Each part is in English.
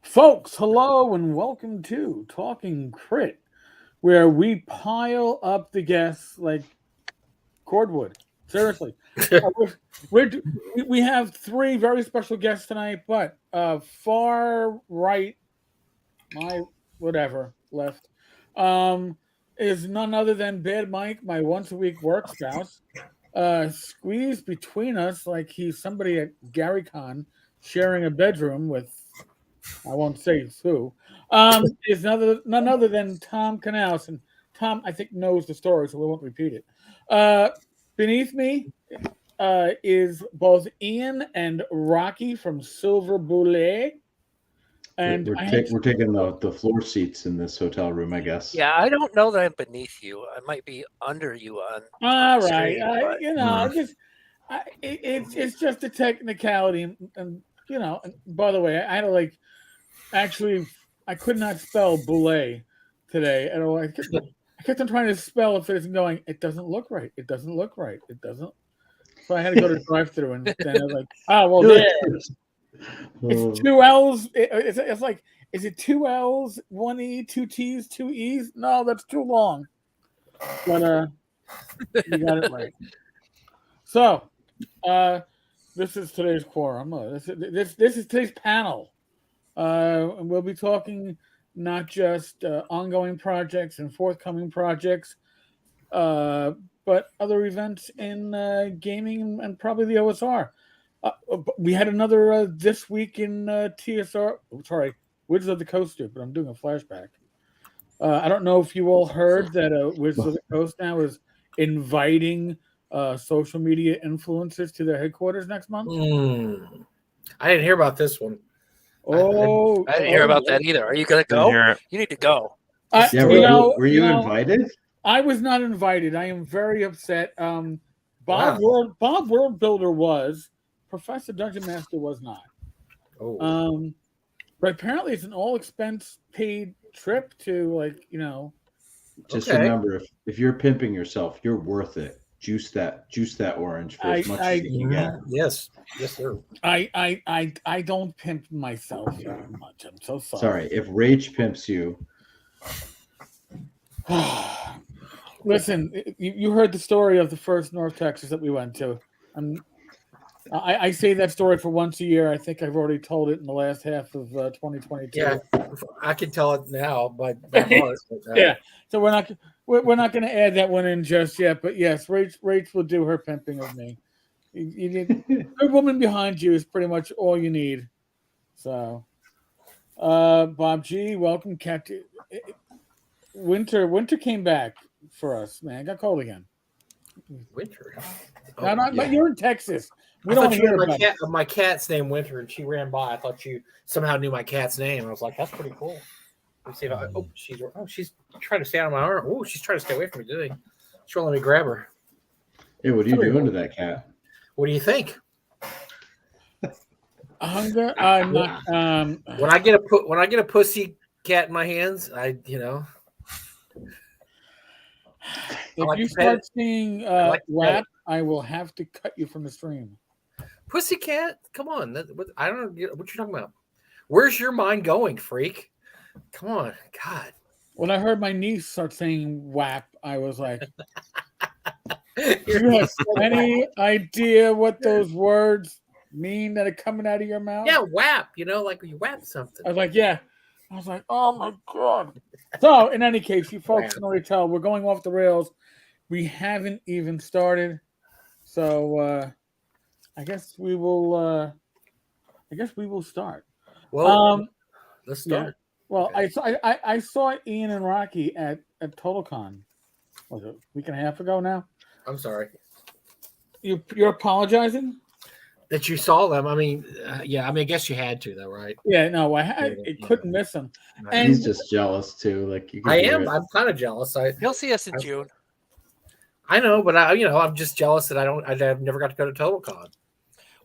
Folks, hello and welcome to Talking Crit, where we pile up the guests like cordwood. Seriously. Uh, we're, we have three very special guests tonight, but far right, my whatever, left, um, is none other than Bad Mike, my once a week work spouse, squeezed between us like he's somebody at Gary Con sharing a bedroom with I won't say who, is none other than Tom Knauss. And Tom, I think, knows the story, so we won't repeat it. Uh, Beneath me is both Ian and Rocky from Silver Bulette. And We're taking the floor seats in this hotel room, I guess. Yeah, I don't know that I'm beneath you. I might be under you on. All the right, screen, but- it's just a technicality, and And by the way, I had to actually, I could not spell Bulette today at all. I kept on trying to spell it, and going, it doesn't look right. It doesn't look right. It doesn't. So I had to go to drive-through, and then I was like, oh well, there. It's two L's. It's like, is it two L's, one E, two T's, two E's? No, that's too long. But you got it right. So, this is today's quorum. This is today's panel. And we'll be talking not just ongoing projects and forthcoming projects, but other events in gaming and probably the OSR. We had another this week in TSR. Sorry, Wizards of the Coast, but I'm doing a flashback. I don't know if you all heard that Wizards of the Coast now is inviting social media influencers to their headquarters next month. I didn't hear about this one. I didn't hear about that either. Are you going to go? You need to go. Were you invited? I was not invited. I am very upset. Bob Worldbuilder was. Professor Dungeon Master was not. But apparently it's an all expense paid trip to Just remember, if you're pimping yourself, you're worth it. Juice that orange for as much as you can get. Yes, sir. I don't pimp myself very much. I'm so sorry. Sorry, if Rage pimps you. Listen, you heard the story of the first North Texas that we went to. I say that story for once a year. I think I've already told it in the last half of 2022. Yeah, I can tell it now by heart. Yeah, so we're not going to add that one in just yet. But yes, Rach will do her pimping of me. You need a woman behind you is pretty much all you need. So, Bob G, welcome, Cat. Winter came back for us, man. It got cold again. Winter. But you're in Texas. I thought you heard my cat's name Winter, and she ran by. I thought you somehow knew my cat's name. I was like, that's pretty cool. Let's see if she's trying to stay on my arm. Oh, she's trying to stay away from me today. She won't let me grab her. Hey, what are you doing to that cat? What do you think? Hunger. I'm not. When I get a pussy cat in my hands, If you start seeing rap, I will have to cut you from the stream. Pussycat, come on! I don't know what you're talking about. Where's your mind going, freak? Come on, God! When I heard my niece start saying "wap," I was like, "You have any idea what those words mean that are coming out of your mouth?" Yeah, whap. Like when you whap something. I was like, "Yeah." I was like, "Oh my God!" So, in any case, you folks can already tell we're going off the rails. We haven't even started, so I guess we will. Start. Well, let's start. Yeah. Well, okay. I saw Ian and Rocky at TotalCon. Was it a week and a half ago now? I'm sorry. You're apologizing that you saw them. I mean, I guess you had to, though, right? Yeah, no, couldn't miss them. And he's just jealous too. I am. I'm kind of jealous. He'll see us in June. I know, but I'm just jealous that I've never got to go to TotalCon.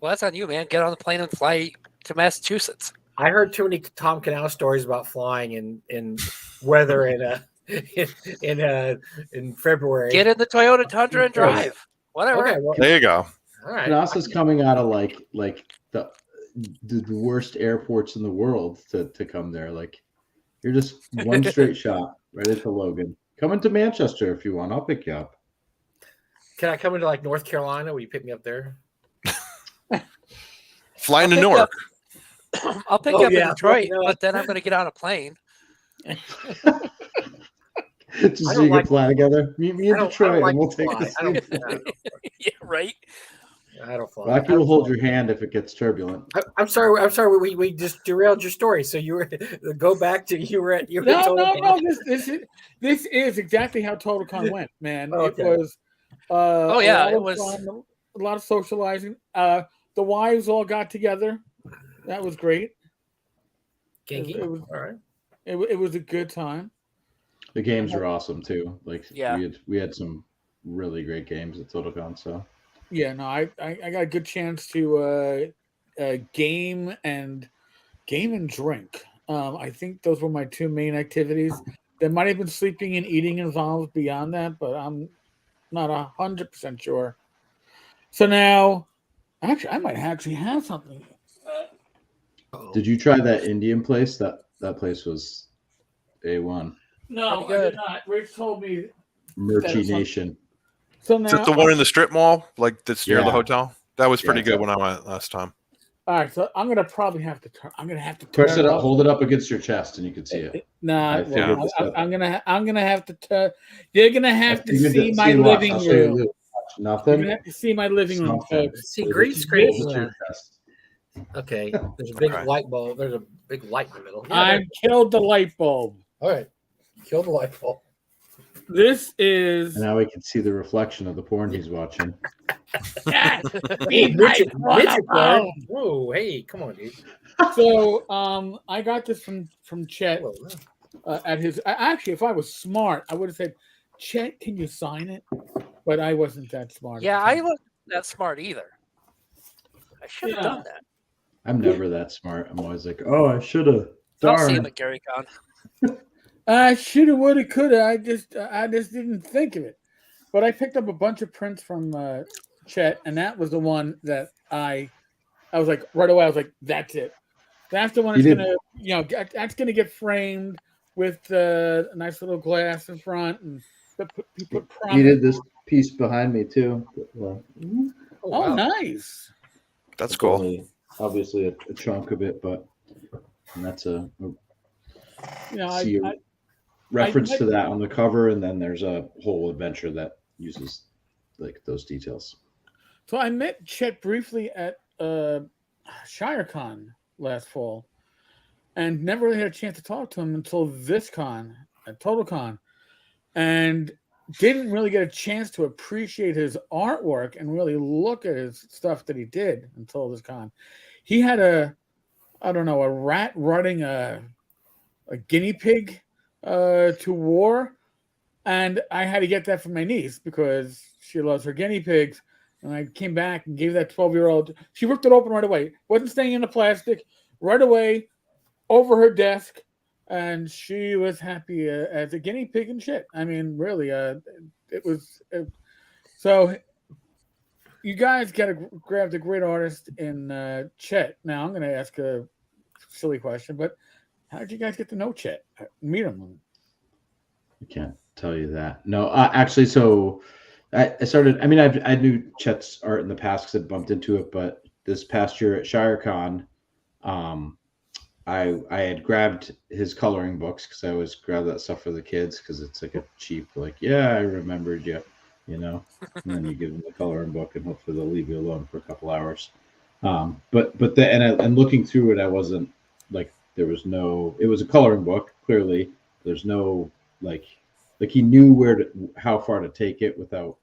Well, that's on you, man. Get on the plane and fly to Massachusetts. I heard too many Tom Knauss stories about flying in weather in February. Get in the Toyota Tundra and drive. Whatever. Okay, well, there you go. All right. Knauss is coming out of like the the worst airports in the world to come there. Like, you're just one straight shot right into Logan. Come into Manchester if you want. I'll pick you up. Can I come into like North Carolina? Will you pick me up there? Fly into Newark. I'll pick you up in Detroit, but then I'm going to get on a plane. Just so you can fly together. Meet me in Detroit, and we'll take the Yeah, right. I don't fly. Rocky will hold your hand if it gets turbulent. I'm sorry. We just derailed your story. So you were go back to you were at no. This is exactly how TotalCon went, man. Okay. It was. It was fun, a lot of socializing. The wives all got together. That was great. Kinky. It was all right. It was a good time. The games were awesome too. Like, yeah, we had some really great games at TotalCon. So yeah, no, I got a good chance to game and drink. I think those were my two main activities. There might have been sleeping and eating involved beyond that, but I'm not 100% sure. So now, actually, I might actually have something. Did you try that Indian place? That place was A1. No, I did not. Rich told me. Merchy Nation. So now, Is that the one in the strip mall, like that's near the Yeah. hotel? That was pretty good when I went last time. all right, so I'm gonna probably have to turn. I'm gonna have to Press turn it up. Hold it up against your chest, and you can see it. Nah, I I'm gonna have to. You're gonna have to see my watch. living I'll show you room. this. You're Nothing. gonna have to see my living room, folks. See, green screen. Hold it to your chest. Okay. There's a big light bulb. There's a big light in the middle. I killed the light bulb. All right. Kill the light bulb. This is. And now we can see the reflection of the porn he's watching. Midget porn. Whoa, hey, come on, dude. So, I got this from Chet at his. Actually, if I was smart, I would have said, "Chet, can you sign it?" But I wasn't that smart. Yeah, I wasn't that smart either. I should have done that. I'm never that smart. I'm always like, oh, I should have. I'll see him at Gary Con. I shoulda, woulda, coulda. I just didn't think of it. But I picked up a bunch of prints from Chet, and that was the one that I was like right away. I was like, that's it. That's the one that's gonna get framed with a nice little glass in front, and he did this piece behind me too. Wow. Nice. That's cool. Obviously a chunk of it, but that's a reference to that on the cover, and then there's a whole adventure that uses like those details. So I met Chet briefly at ShireCon last fall, and never really had a chance to talk to him until this con at TotalCon, and didn't really get a chance to appreciate his artwork and really look at his stuff that he did until this con. He had a rat running a guinea pig to war, and I had to get that for my niece because she loves her guinea pigs. And I came back and gave that 12-year-old. She ripped it open right away. Wasn't staying in the plastic. Right away, over her desk, and she was happy as a guinea pig and shit. I mean, really, it was. So you guys grabbed a great artist in Chet. Now I'm going to ask a silly question, but how did you guys get to know Chet? Meet him? I can't tell you that. No, actually, so I started. I mean, I knew Chet's art in the past because I bumped into it, but this past year at ShireCon, I had grabbed his coloring books because I always grab that stuff for the kids because it's like a cheap, like, yeah, I remembered you, and then you give them the coloring book and hopefully they'll leave you alone for a couple hours. And looking through it, I wasn't like, there was no, it was a coloring book, clearly. There's no like he knew how far to take it without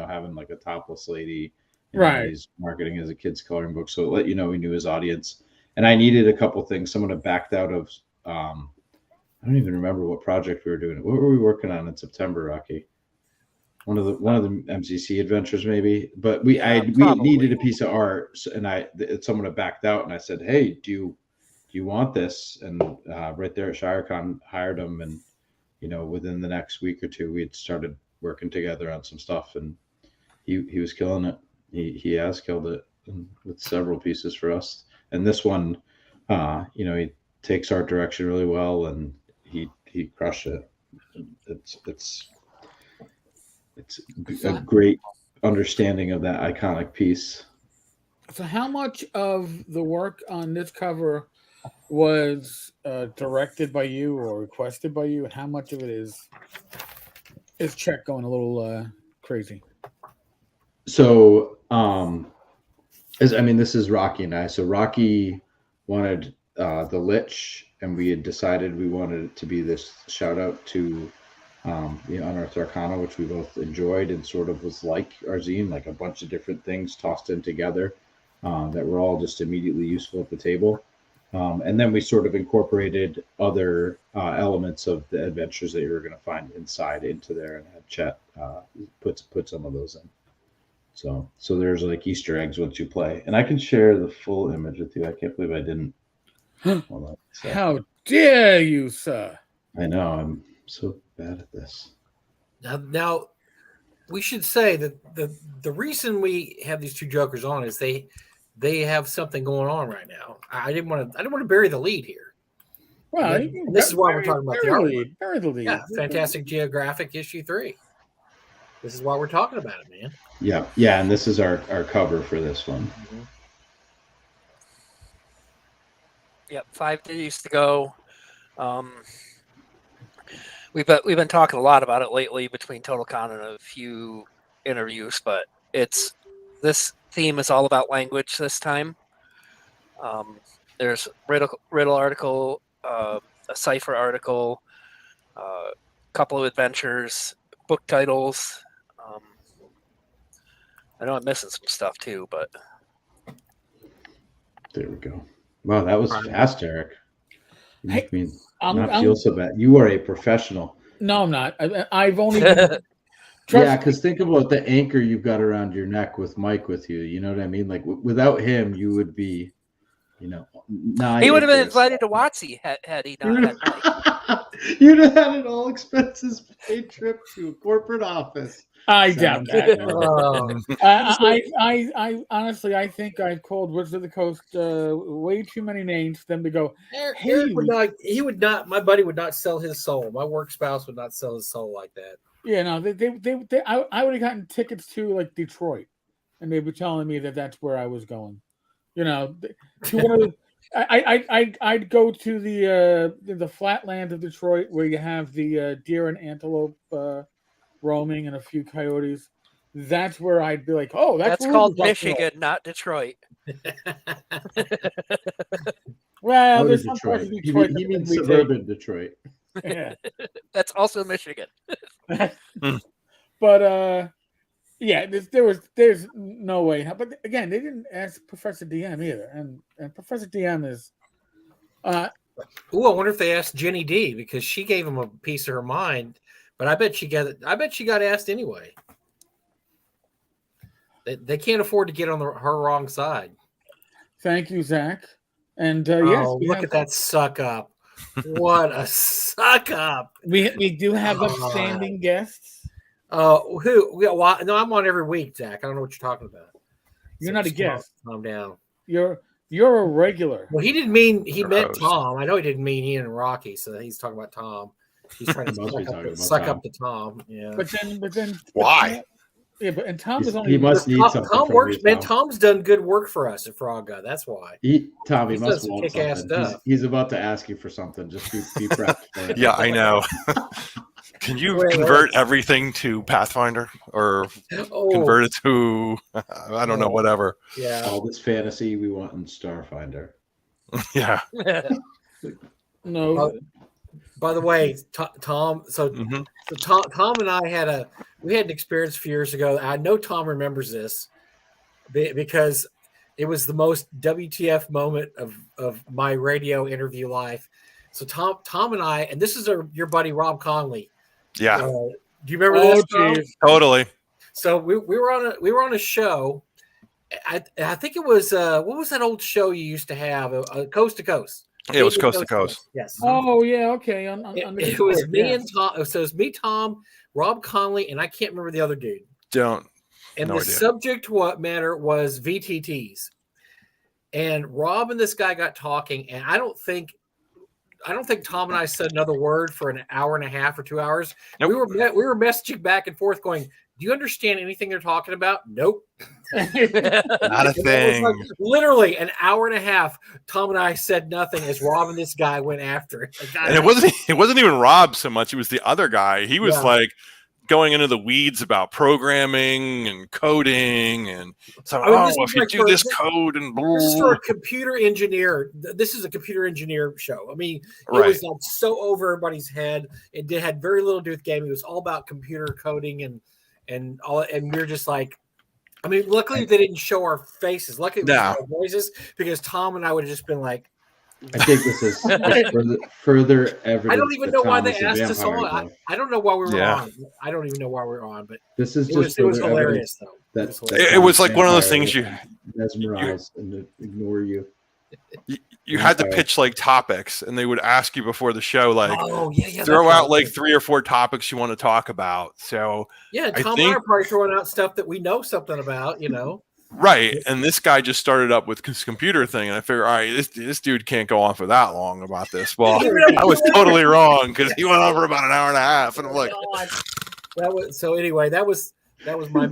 having like a topless lady. Right. He's marketing as a kid's coloring book. So it let you know he knew his audience. And I needed a couple things. Someone had backed out of, I don't even remember what project we were doing. What were we working on in September, Rocky? One of the MCC adventures, maybe. But we needed a piece of art, and someone had backed out, and I said, "Hey, do you want this?" And right there at ShireCon, hired him, and within the next week or two, we had started working together on some stuff, and he was killing it. He has killed it with several pieces for us. And this one, he takes art direction really well, and he crushed it. It's a great understanding of that iconic piece. So how much of the work on this cover was directed by you or requested by you, and how much of it is Czech going a little crazy? So, this is Rocky and I. So Rocky wanted the Lich, and we had decided we wanted it to be this shout out to the Unearthed Arcana, which we both enjoyed, and sort of was like our zine, like a bunch of different things tossed in together that were all just immediately useful at the table. And then we sort of incorporated other elements of the adventures that you were going to find inside into there, and had Chet put some of those in. So there's like Easter eggs once you play, and I can share the full image with you. I can't believe I didn't. Hold on. How dare you, sir? I know, I'm so bad at this. Now we should say that the reason we have these two jokers on is they have something going on right now. I didn't want to bury the lead here. Well, this is why we're talking about the art. Bury the lead. Yeah, Fantastic Geographic issue 3. This is why we're talking about it, man. Yeah, and this is our cover for this one. Mm-hmm. Yep, 5 days to go. We've been talking a lot about it lately between Total Con and a few interviews, but this theme is all about language this time. There's riddle article, a cipher article, a couple of adventures, book titles. I know I'm missing some stuff too, but there we go. Wow, that was fast, Eric. You make me not feel so bad. You are a professional. No, I'm not. I've only been, yeah, because think about the anchor you've got around your neck with Mike with you. You know what I mean? Like without him, you would be, he would have been invited to WotC had he not had Mike. You'd have had an all expenses paid trip to a corporate office. I doubt that. I honestly, I think I've called Wizards of the Coast way too many names for them to go. Eric would not. He would not. My buddy would not sell his soul. My work spouse would not sell his soul like that. Yeah, no, I would have gotten tickets to like Detroit, and they'd be telling me that that's where I was going. To one of the, I'd go to the flatland of Detroit where you have the deer and antelope roaming and a few coyotes. That's where I'd be like, oh, that's called Michigan, not Detroit. Well, there's Detroit. He means suburban Detroit. Yeah. That's also Michigan. But yeah, there's no way. But again, they didn't ask Professor DM either, and Professor DM is. I wonder if they asked Jenny D because she gave him a piece of her mind. But I bet she got asked anyway. They can't afford to get on her wrong side. Thank you, Zach. And yes, look at that suck up. What a suck up. We do have upstanding guests. Who? No, I'm on every week, Zach. I don't know what you're talking about. You're not a guest. Calm down. You're a regular. Well, he didn't mean he meant Tom. I know he didn't mean Ian and Rocky, so he's talking about Tom. He's trying to suck up to Tom. Yeah. But then why? And Tom is only. He must need something. Tom works, man. Tom's done good work for us at Frog God. That's why. Tom, he must want something. He's about to ask you for something. Just be prepped. Yeah, I know. Can you convert everything to Pathfinder or convert it to I don't know, whatever? Yeah. All this fantasy we want in Starfinder. Yeah. No. By the way, Tom. So Tom and I had an experience a few years ago. I know Tom remembers this because it was the most WTF moment of my radio interview life. So Tom and I, and this is your buddy Rob Conley. Yeah. Do you remember this? Tom? Totally. So we were on a show. I think it was what was that old show you used to have? Coast to Coast. Yeah, it was Coast to Coast. Yes. Oh yeah. Okay. It was me and Tom. So it was me, Tom, Rob Conley, and I can't remember the other dude. And no the idea. Subject matter was VTTs. and Rob and this guy got talking, and I don't think Tom and I said another word for an hour and a half or 2 hours. Nope. We were messaging back and forth going, do you understand anything they're talking about? Nope. Not a thing. Like literally an hour and a half. Tom and I said nothing as Rob and this guy went after it. And it wasn't even Rob so much. It was the other guy. He was like going into the weeds about programming and coding and so. If you do this code and this is for a computer engineer. This is a computer engineer show. I mean, it was like so over everybody's head. It had very little to do with gaming. It was all about computer coding and all. And we were just like, I mean, luckily they didn't show our faces. Luckily, it was our voices, because Tom and I would have just been like, I think this is further evidence. I don't even know why they asked us on. I don't know why we were on. I don't even know why we were on, but this is it was hilarious though. It was like one of those things you mesmerize and ignore you. You had to pitch like topics, and they would ask you before the show, like, throw out like 3 or 4 topics you want to talk about. So Tom and I are probably throwing out stuff that we know something about, you know. Right, and this guy just started up with his computer thing, and I figured, all right, this dude can't go on for that long about this. Well, I was totally wrong, because he went on for about an hour and a half, and I'm like, that was my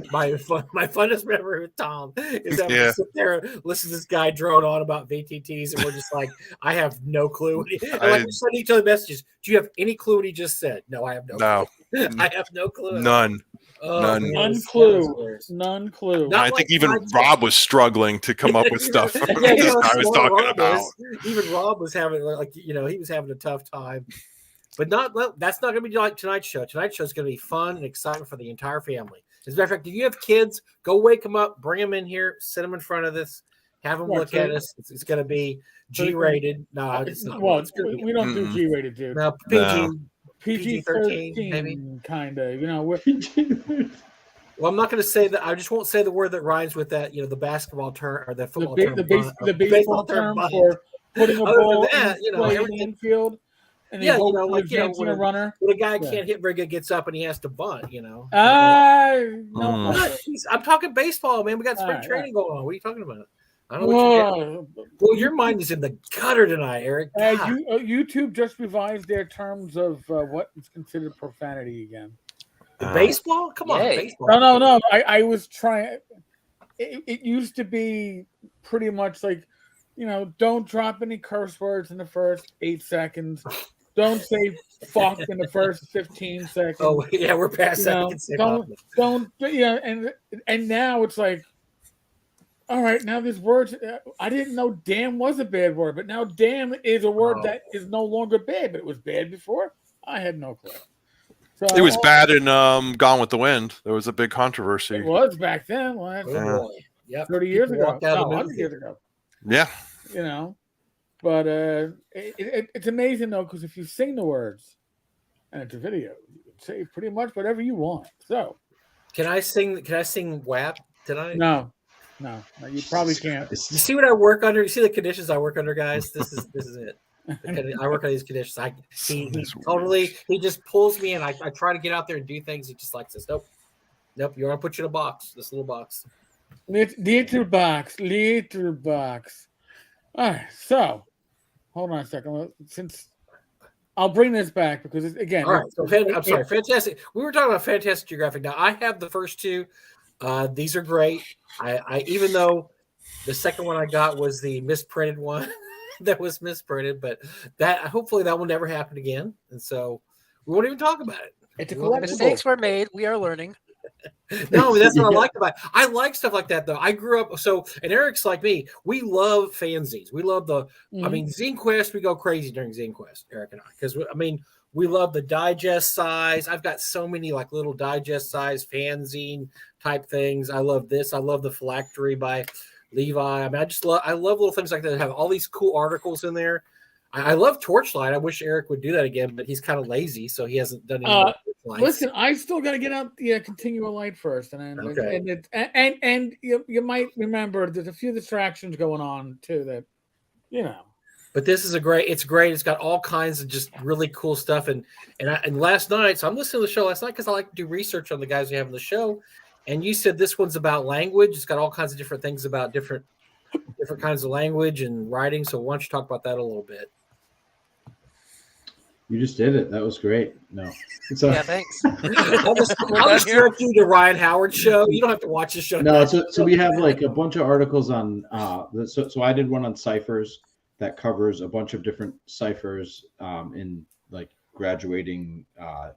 funnest memory with Tom, is that we sit there, listen to this guy drone on about VTTs, and we're just like, I have no clue. And like we send each other messages. Do you have any clue what he just said? No, I have no clue. I have no clue. None. None clue. I think even Rob was struggling to come up with stuff this guy was talking about. Even Rob was having he was having a tough time. But that's not going to be like tonight's show. Tonight's show is going to be fun and exciting for the entire family. As a matter of fact, if you have kids, go wake them up, bring them in here, sit them in front of this, have them look at us. It's going to be G-rated. No, it's not. Well, we don't do G-rated, dude. No, PG-13, maybe. Kind of. You know, well, I'm not going to say that. I just won't say the word that rhymes with that. You know, the basketball term or the football term. The baseball term for putting a ball in the infield. And a runner. When a guy can't hit very good, gets up and he has to bunt. You know. No. I'm talking baseball, man. We got spring training going on. What are you talking about? I don't know what well, your mind is in the gutter tonight, Eric. YouTube just revised their terms of what is considered profanity again. Baseball? Come on, baseball. No. I was trying. It used to be pretty much like, you know, don't drop any curse words in the first 8 seconds. Don't say fuck in the first 15 seconds. Oh yeah, we're past that. Don't. Yeah, and now it's like, all right, now these words. I didn't know "damn" was a bad word, but now "damn" is a word that is no longer bad, but it was bad before. I had no clue. So, it was bad in Gone with the Wind. There was a big controversy. It was back then. 30 years ago. 100 years ago. Yeah. You know. But it's amazing though, because if you sing the words and it's a video, you can say pretty much whatever you want. So, can I sing WAP tonight? No, you probably can't. You see what I work under? You see the conditions I work under, guys? This is it. I work on these conditions. He just pulls me, and I try to get out there and do things. He just likes this. Nope. You want to put you in a box? This little box. Little box. All right, so. Hold on a second. Since I'll bring this back because again. All right. So I'm sorry. Fantastic. We were talking about Fantastic Geographic. Now I have the first 2. These are great. I even though the second one I got was the misprinted one that was misprinted, but that hopefully that will never happen again. And so we won't even talk about it. It's a collectible. Mistakes were made. We are learning. No, that's what I like about it. I like stuff like that, though. I grew up and Eric's like me. We love fanzines. We love I mean, Zine Quest. We go crazy during Zine Quest, Eric and I, because we love the digest size. I've got so many like little digest size fanzine type things. I love this. I love the Phylactery by Levi. I mean, I love little things like that have all these cool articles in there. I love Torchlight. I wish Eric would do that again, but he's kind of lazy, so he hasn't done any. Listen, I still got to get out the continual light first, and you might remember there's a few distractions going on too that, you know. But this is it's great. It's got all kinds of just really cool stuff. And last night, so I'm listening to the show last night because I like to do research on the guys we have on the show. And you said this one's about language. It's got all kinds of different things about different different kinds of language and writing. So why don't you talk about that a little bit? You just did it. That was great. No, Yeah, thanks. I'll just direct you to Ryan Howard's show. You don't have to watch the show. No, so we have like a bunch of articles on. So I did one on ciphers that covers a bunch of different ciphers in like graduating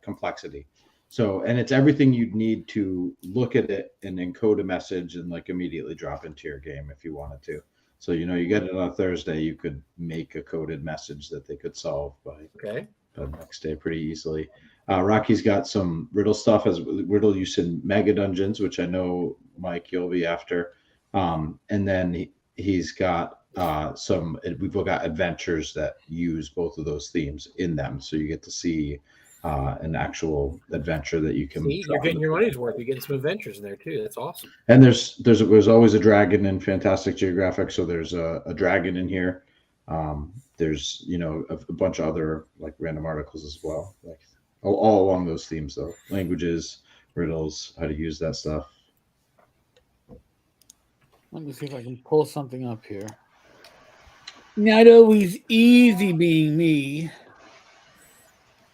complexity. So, and it's everything you'd need to look at it and encode a message and like immediately drop into your game if you wanted to. So, you know, you get it on a Thursday, you could make a coded message that they could solve by the next day pretty easily. Rocky's got some riddle stuff as riddle use in mega dungeons, which I know, Mike, you'll be after. And then he's got we've got adventures that use both of those themes in them. So you get to see an actual adventure that you can. See, you're getting your money's worth. You're getting some adventures in there too. That's awesome. And there's always a dragon in Fantastic Geographic, so there's a dragon in here. There's a bunch of other like random articles as well, like all along those themes though. Languages, riddles, how to use that stuff. Let me see if I can pull something up here. Not always easy being me.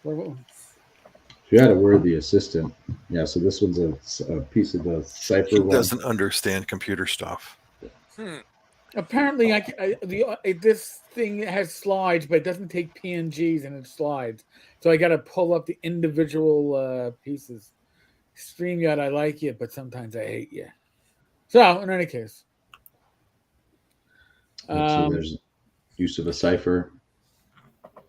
You had a worthy assistant. Yeah, so this one's a piece of the cipher. He doesn't understand computer stuff. Apparently, this thing has slides, but it doesn't take PNGs and it slides. So I got to pull up the individual pieces. StreamYard, I like you, but sometimes I hate you. So, in any case. So there's use of a cipher.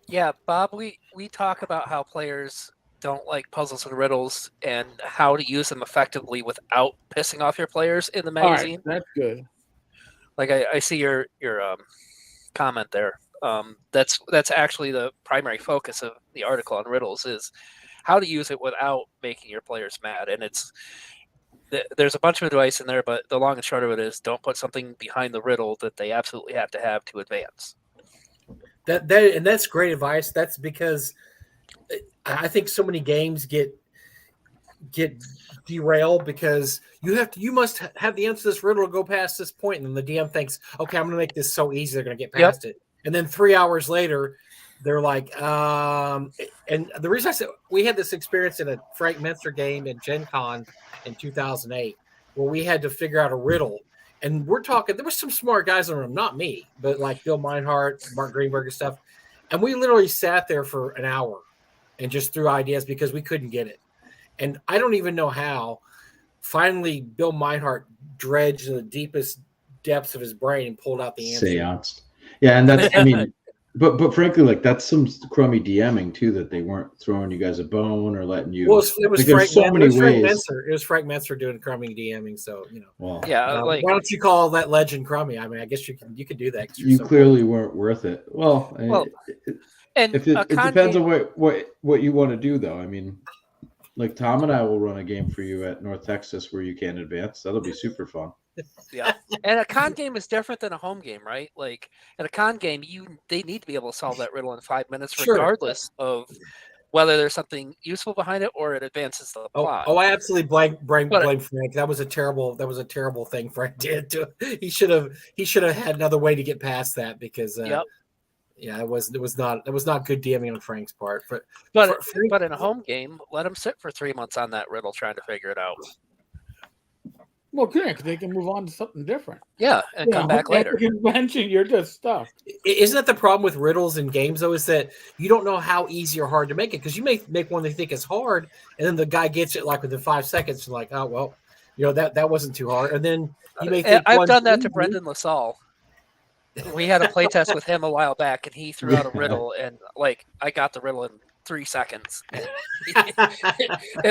Yeah, Bob, we talk about how players don't like puzzles and riddles and how to use them effectively without pissing off your players in the magazine. All right, that's good. Like I see your comment there. That's actually the primary focus of the article on riddles is how to use it without making your players mad. And there's a bunch of advice in there, but the long and short of it is don't put something behind the riddle that they absolutely have to advance. And that's great advice. That's because I think so many games get derailed because you must have the answer to this riddle to go past this point, and then the DM thinks, okay, I'm going to make this so easy they're going to get past it, and then 3 hours later they're like, and the reason I said we had this experience in a Frank Menzer game in Gen Con in 2008 where we had to figure out a riddle. And we're talking, there were some smart guys in the room, not me, but like Bill Meinhardt, Mark Greenberg and stuff. And we literally sat there for an hour and just threw ideas because we couldn't get it. And I don't even know how. Finally, Bill Meinhardt dredged the deepest depths of his brain and pulled out the answer. Seanced. Yeah, and that's, I mean, but frankly, like that's some crummy DMing too, that they weren't throwing you guys a bone or letting you. Well, it was Frank Menzer. It was Frank Menzer doing crummy DMing. So Well, yeah. Why don't you call that legend crummy? I mean, I guess you could do that. You clearly weren't worth it. Well, it depends on what you want to do, though. I mean, like Tom and I will run a game for you at North Texas where you can advance. That'll be super fun. Yeah, and a con game is different than a home game, right? Like in a con game, they need to be able to solve that riddle in 5 minutes, regardless of whether there's something useful behind it or it advances the plot. Oh, I absolutely blame Frank. That was a terrible thing Frank did. He should have had another way to get past that because yeah, it was not good DMing on Frank's part. But in a home game, let him sit for 3 months on that riddle trying to figure it out. Well, good, because they can move on to something different. Yeah, and come back later. At the convention, you're just stuck. Isn't that the problem with riddles and games, though, is that you don't know how easy or hard to make it, because you may make one they think is hard, and then the guy gets it like within 5 seconds, and like, oh, well, that wasn't too hard. And then you may think I've done that to Brendan LaSalle. We had a playtest with him a while back, and he threw out a riddle, and like I got the riddle in 3 seconds. And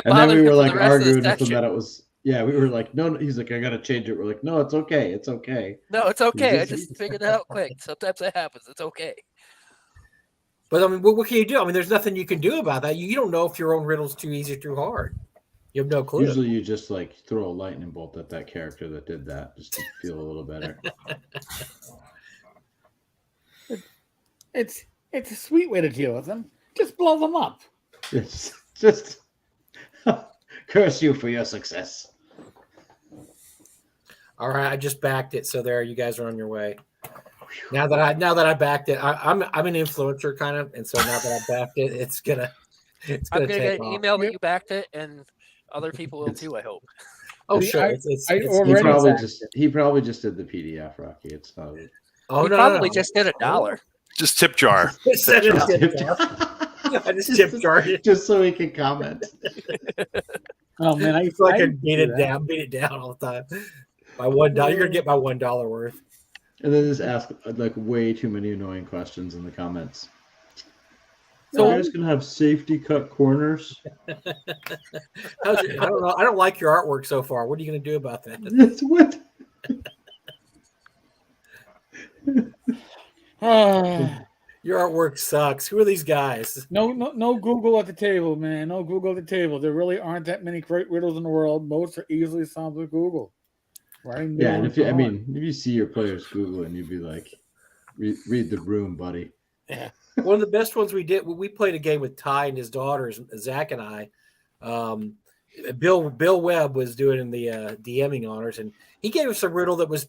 then we were like arguing with him that it was. Yeah, we were like, no. He's like, I gotta change it. We're like, no, it's okay. It's okay. No, it's okay. I just figured it out quick. Sometimes it happens. It's okay. But I mean, what can you do? I mean, there's nothing you can do about that. You don't know if your own riddle's too easy or too hard. You have no clue. Usually, you just like throw a lightning bolt at that character that did that, just to feel a little better. It's a sweet way to deal with them. Just blow them up. It's just curse you for your success. All right, I just backed it, so there you guys are on your way. Now that I backed it, I'm an influencer kind of, and so now that I backed it, it's gonna I'm gonna take get an off. email that you backed it, and other people will too. I hope. Oh See, sure, I it's He already probably just did the PDF, Rocky. It's not. oh He no, probably no. just did $1. Just tip jar. It said Tip it's jar. tip jar. I just tip jarred it just so he can comment. Oh man, so I used can to beat do it that. down, all the time. By $1, you're gonna get my $1 worth. And then just ask like way too many annoying questions in the comments. So- So you guys gonna have safety cut corners? I don't know. I don't like your artwork so far. What are you gonna do about that? That's what. Your artwork sucks. Who are these guys? No Google at the table, man. No Google at the table. There really aren't that many great riddles in the world. Most are easily solved with Google. Right? Yeah, and if you see your players Googling, you'd be like, read the room, buddy. Yeah. One of the best ones we did. We played a game with Ty and his daughters, Zach and I. Bill Webb was doing the DMing honors, and he gave us a riddle that was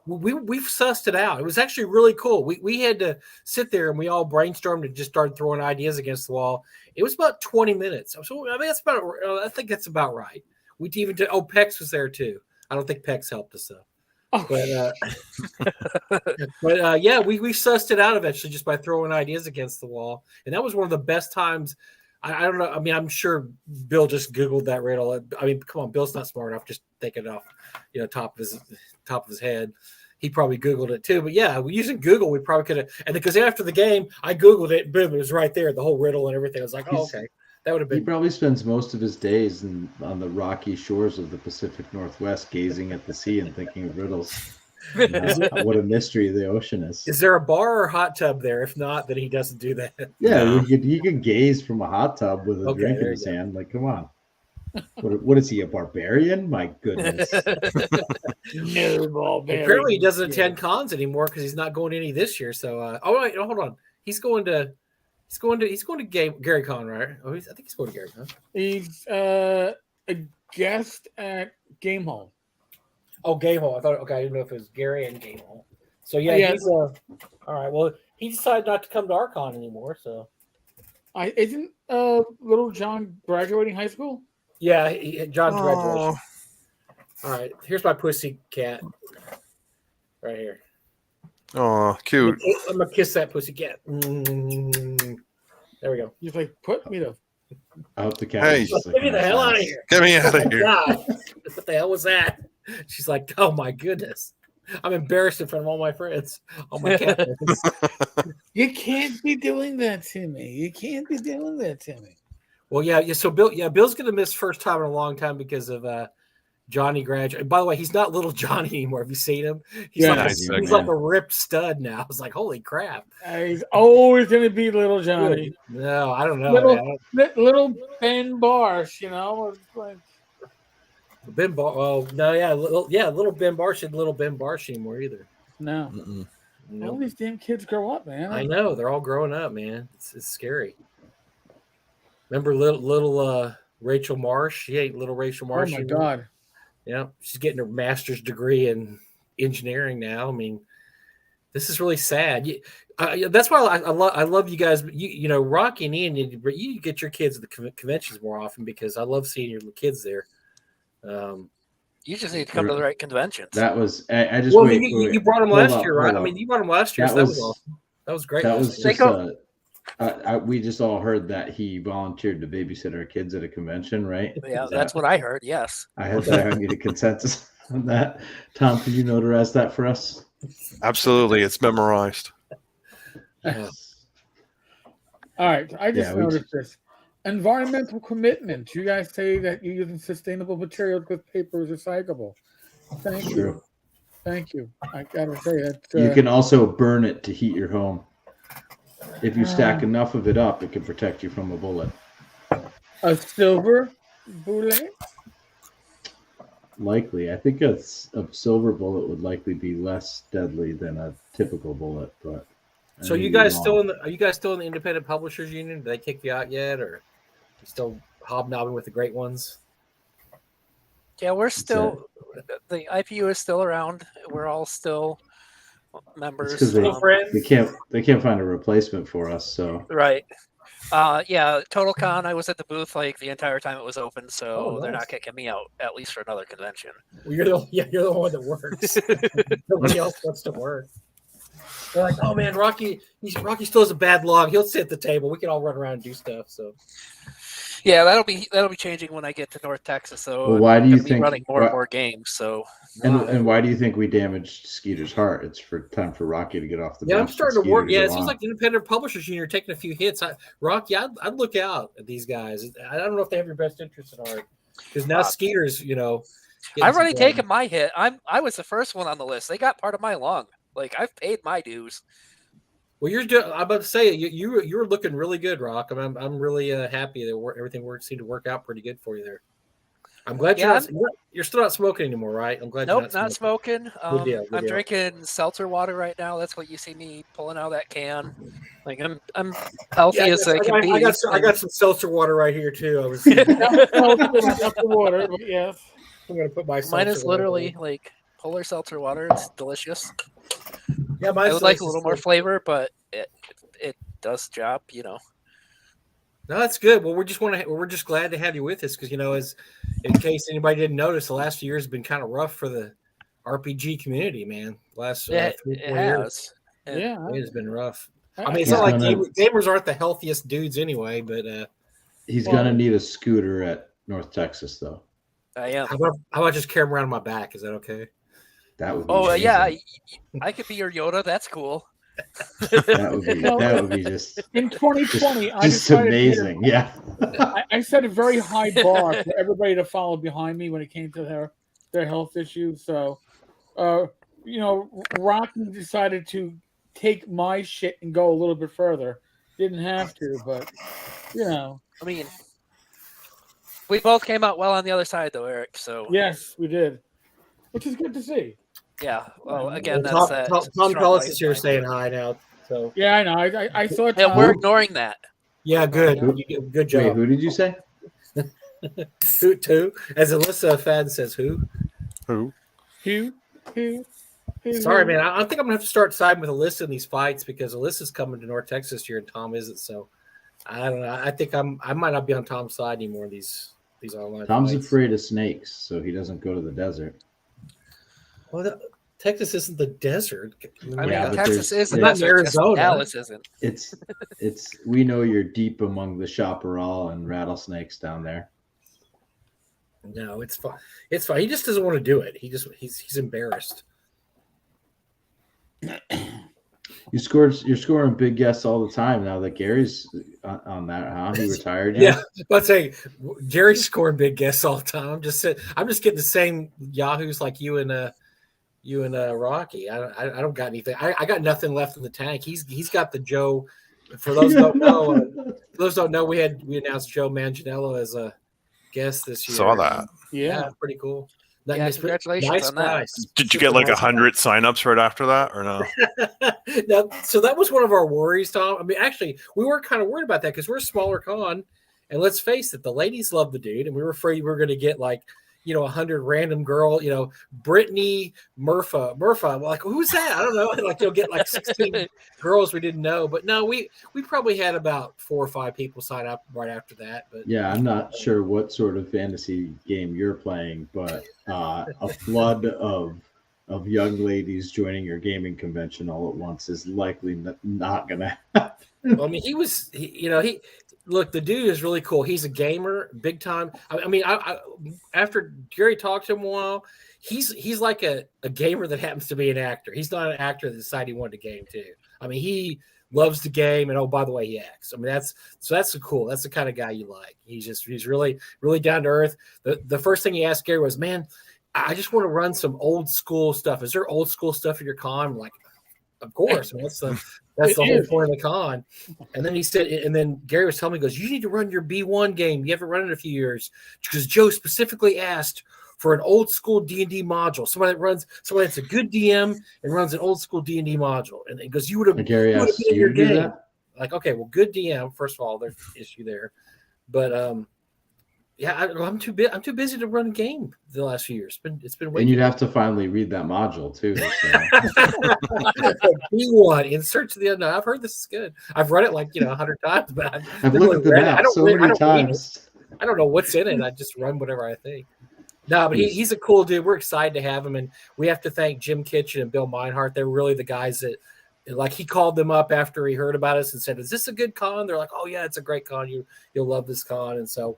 we've sussed it out. It was actually really cool. We had to sit there and we all brainstormed and just started throwing ideas against the wall. It was about 20 minutes. So I mean, I think that's about right. We even did. Oh, Pex was there too. I don't think Pex helped us though. Oh. But yeah, we sussed it out eventually just by throwing ideas against the wall, and that was one of the best times. I don't know. I mean, I'm sure Bill just Googled that riddle. I mean, come on, Bill's not smart enough just thinking it off, top of his head. He probably Googled it too. But yeah, using Google, we probably could have. And because after the game, I Googled it, boom, it was right there, the whole riddle and everything. I was like, oh, okay, that would have been. He probably spends most of his days on the rocky shores of the Pacific Northwest, gazing at the sea and thinking of riddles. What a mystery the ocean is. Is there a bar or hot tub there? If not, then he doesn't do that. Yeah, No. you could gaze from a hot tub with a drink in his hand. Like, come on. What is he, a barbarian? My goodness. No barbarian. Apparently, he doesn't attend cons anymore because he's not going to any this year. So, wait, hold on. He's going to Gary Con, right? Oh, I think he's going to Gary Con. He's a guest at Game Hall. Oh, Game Hall. I thought. Okay, I didn't know if it was Gary and Game Hall. So yeah, Yeah. he's all right. Well, he decided not to come to our con anymore. So Isn't little John graduating high school? yeah, John's graduation. Oh, All right, here's my pussy cat. Right here. oh, cute. I'm gonna kiss that pussy cat. There we go. He's like, put me to. I hope the cat. Hey. is just like, Get me the hell out of here. Get me out of here. God, what the hell was that? She's like, oh my goodness. I'm embarrassed in front of all my friends. All my cat friends. You can't be doing that to me. You can't be doing that to me. Well, yeah. So Bill's gonna miss first time in a long time because of Johnny graduated. By the way, he's not little Johnny anymore. Have you seen him? He's Yeah, he's like a ripped stud now. I was like, holy crap. He's always going to be little Johnny. No, I don't know. Little Ben Barsh, Like, Ben Bar. Oh no, little Ben Barsh isn't little Ben Barsh anymore either. no. Mm-mm. All these damn kids grow up, man. I know they're all growing up, man. It's scary. Remember little Rachel Marsh? She ain't little Rachel Marsh. Oh my God. Yeah, she's getting her master's degree in engineering now. I mean, this is really sad. That's why I love you guys. Rocky and Ian, you get your kids at the conventions more often because I love seeing your kids there. You just need to come to the right conventions. That was. I just. Well, wait, you brought them last year, right? I mean, you brought them last year. So that was awesome. That was great. That was just. We just all heard that he volunteered to babysit our kids at a convention, right? Yeah, that's what I heard. Yes. I hope that I can get a consensus on that. Tom, can you notarize that for us? Absolutely. It's memorized. All right. I just noticed this. Environmental commitment. You guys say that you're using sustainable materials because paper is recyclable. Thank you. Thank you. I gotta say that. You can also burn it to heat your home. If you stack enough of it up, it can protect you from a bullet. A silver bullet? Likely. I think a silver bullet would likely be less deadly than a typical bullet. But so are you guys still in the Independent Publishers Union? Did they kick you out yet, or are you still hobnobbing with the great ones? Yeah, we're still The IPU is still around. We're all still members. It's because they can't find a replacement for us. So right. Yeah, Total Con, I was at the booth like the entire time it was open, so they're not kicking me out, at least for another convention. Well, you're the one that works. Nobody else wants to work. They're like, oh man, Rocky still has a bad log. He'll sit at the table. We can all run around and do stuff. So yeah, that'll be changing when I get to North Texas. So well, why do you think running more and more games? So and why do you think we damaged Skeeter's heart? It's time for Rocky to get off the bench. Yeah, I'm starting to work. Yeah, it seems like the independent publishers union are taking a few hits. Rocky, I'd look out at these guys. I don't know if they have your best interest in heart because now Skeeter's, I've already taken my hit. I was the first one on the list. They got part of my lung. Like I've paid my dues. Well, I'm about to say you're looking really good, Rock. I'm really happy that everything seemed to work out pretty good for you there. I'm glad you're still not smoking anymore, right? I'm glad. Nope, not smoking. Good deal. I'm drinking seltzer water right now. That's what you see me pulling out of that can. Like I'm healthy as I can be. I got some seltzer water right here too. I was water, but yeah. I'm gonna put my mine is literally like polar seltzer water. It's delicious. Yeah, I would like a little more flavor, but it does the job, No, that's good. Well, we're just glad to have you with us because as in case anybody didn't notice, the last few years have been kind of rough for the RPG community, man. Last 3 or 4 years, yeah, it has been rough. I mean, it's not like gamers aren't the healthiest dudes anyway, but he's gonna need a scooter at North Texas, though. I am. How about just carry him around my back? Is that okay? That would be I could be your Yoda. That's cool. that would be just in 2020. Just amazing. Yeah. I set a very high bar for everybody to follow behind me when it came to their health issues. So, Rocky decided to take my shit and go a little bit further. Didn't have to, but I mean, we both came out well on the other side, though, Eric. So yes, we did, which is good to see. Yeah. Well, again, Tom Pellis is here mind. saying hi now. So yeah, I know. I thought. And we're ignoring that. Yeah, good. Good job. Wait, who did you say? Who? As Alyssa Fadden says, who? Who? Sorry, man. I think I'm gonna have to start siding with Alyssa in these fights because Alyssa's coming to North Texas here and Tom isn't. So I don't know. I think I might not be on Tom's side anymore in these online. Tom's fights. afraid of snakes, so he doesn't go to the desert. Well, Texas isn't the desert. I mean, but Texas is the not desert. Arizona. Dallas isn't. It's we know you're deep among the chaparral and rattlesnakes down there. No, it's fine. It's fine. He just doesn't want to do it. He's embarrassed. You're scoring big guests all the time now that Gary's on that, huh? He retired. Yeah, but say Jerry's scoring big guests all the time. I'm just getting the same yahoos like you and Rocky. I don't got anything. I got nothing left in the tank. He's got the Joe. For those who don't know, we announced Joe Manganiello as a guest this year. Saw that. Yeah, pretty cool. Yeah, congratulations on that. Did you get like 100 signups right after that, or no? No, so that was one of our worries, Tom. I mean, actually, we were kind of worried about that because we're a smaller con, and let's face it, the ladies love the dude, and we were afraid we were going to get like 100 random girl, Brittany Murpha. Like, who's that? I don't know. Like, you'll get like 16 girls we didn't know. But no, we probably had about 4 or 5 people sign up right after that. But yeah, I'm not sure what sort of fantasy game you're playing, but a flood of young ladies joining your gaming convention all at once is likely not going to happen. Well, I mean, look, the dude is really cool. He's a gamer, big time. I mean, after Gary talked to him a while, he's like a gamer that happens to be an actor. He's not an actor that decided he wanted to game too. I mean, he loves the game, and by the way, he acts. I mean, that's cool. That's the kind of guy you like. He's really, really down to earth. The first thing he asked Gary was, "Man, I just want to run some old school stuff. Is there old school stuff at your con?" I'm like, of course. I mean, that's the whole point of the con. And then he said, and then Gary was telling me, he goes, "You need to run your B1 game. You haven't run it in a few years." Because Joe specifically asked for an old school D&D module. Somebody that's a good DM and runs an old school D&D module. And he goes, "You would have Gary asked you to do that?" Like, okay, well, good DM. First of all, there's an issue there. But Yeah, I'm too busy to run a game the last few years. It's been way And you'd too have to finally read that module too. So. B1 in search of the unknown. I've heard this is good. I've read it 100 times, but I've looked at the map so many times. I don't know what's in it. I just run whatever I think. No, but he's a cool dude. We're excited to have him, and we have to thank Jim Kitchen and Bill Meinhardt. They're really the guys that, he called them up after he heard about us and said, "Is this a good con?" They're like, "Oh yeah, it's a great con. You'll love this con." And so,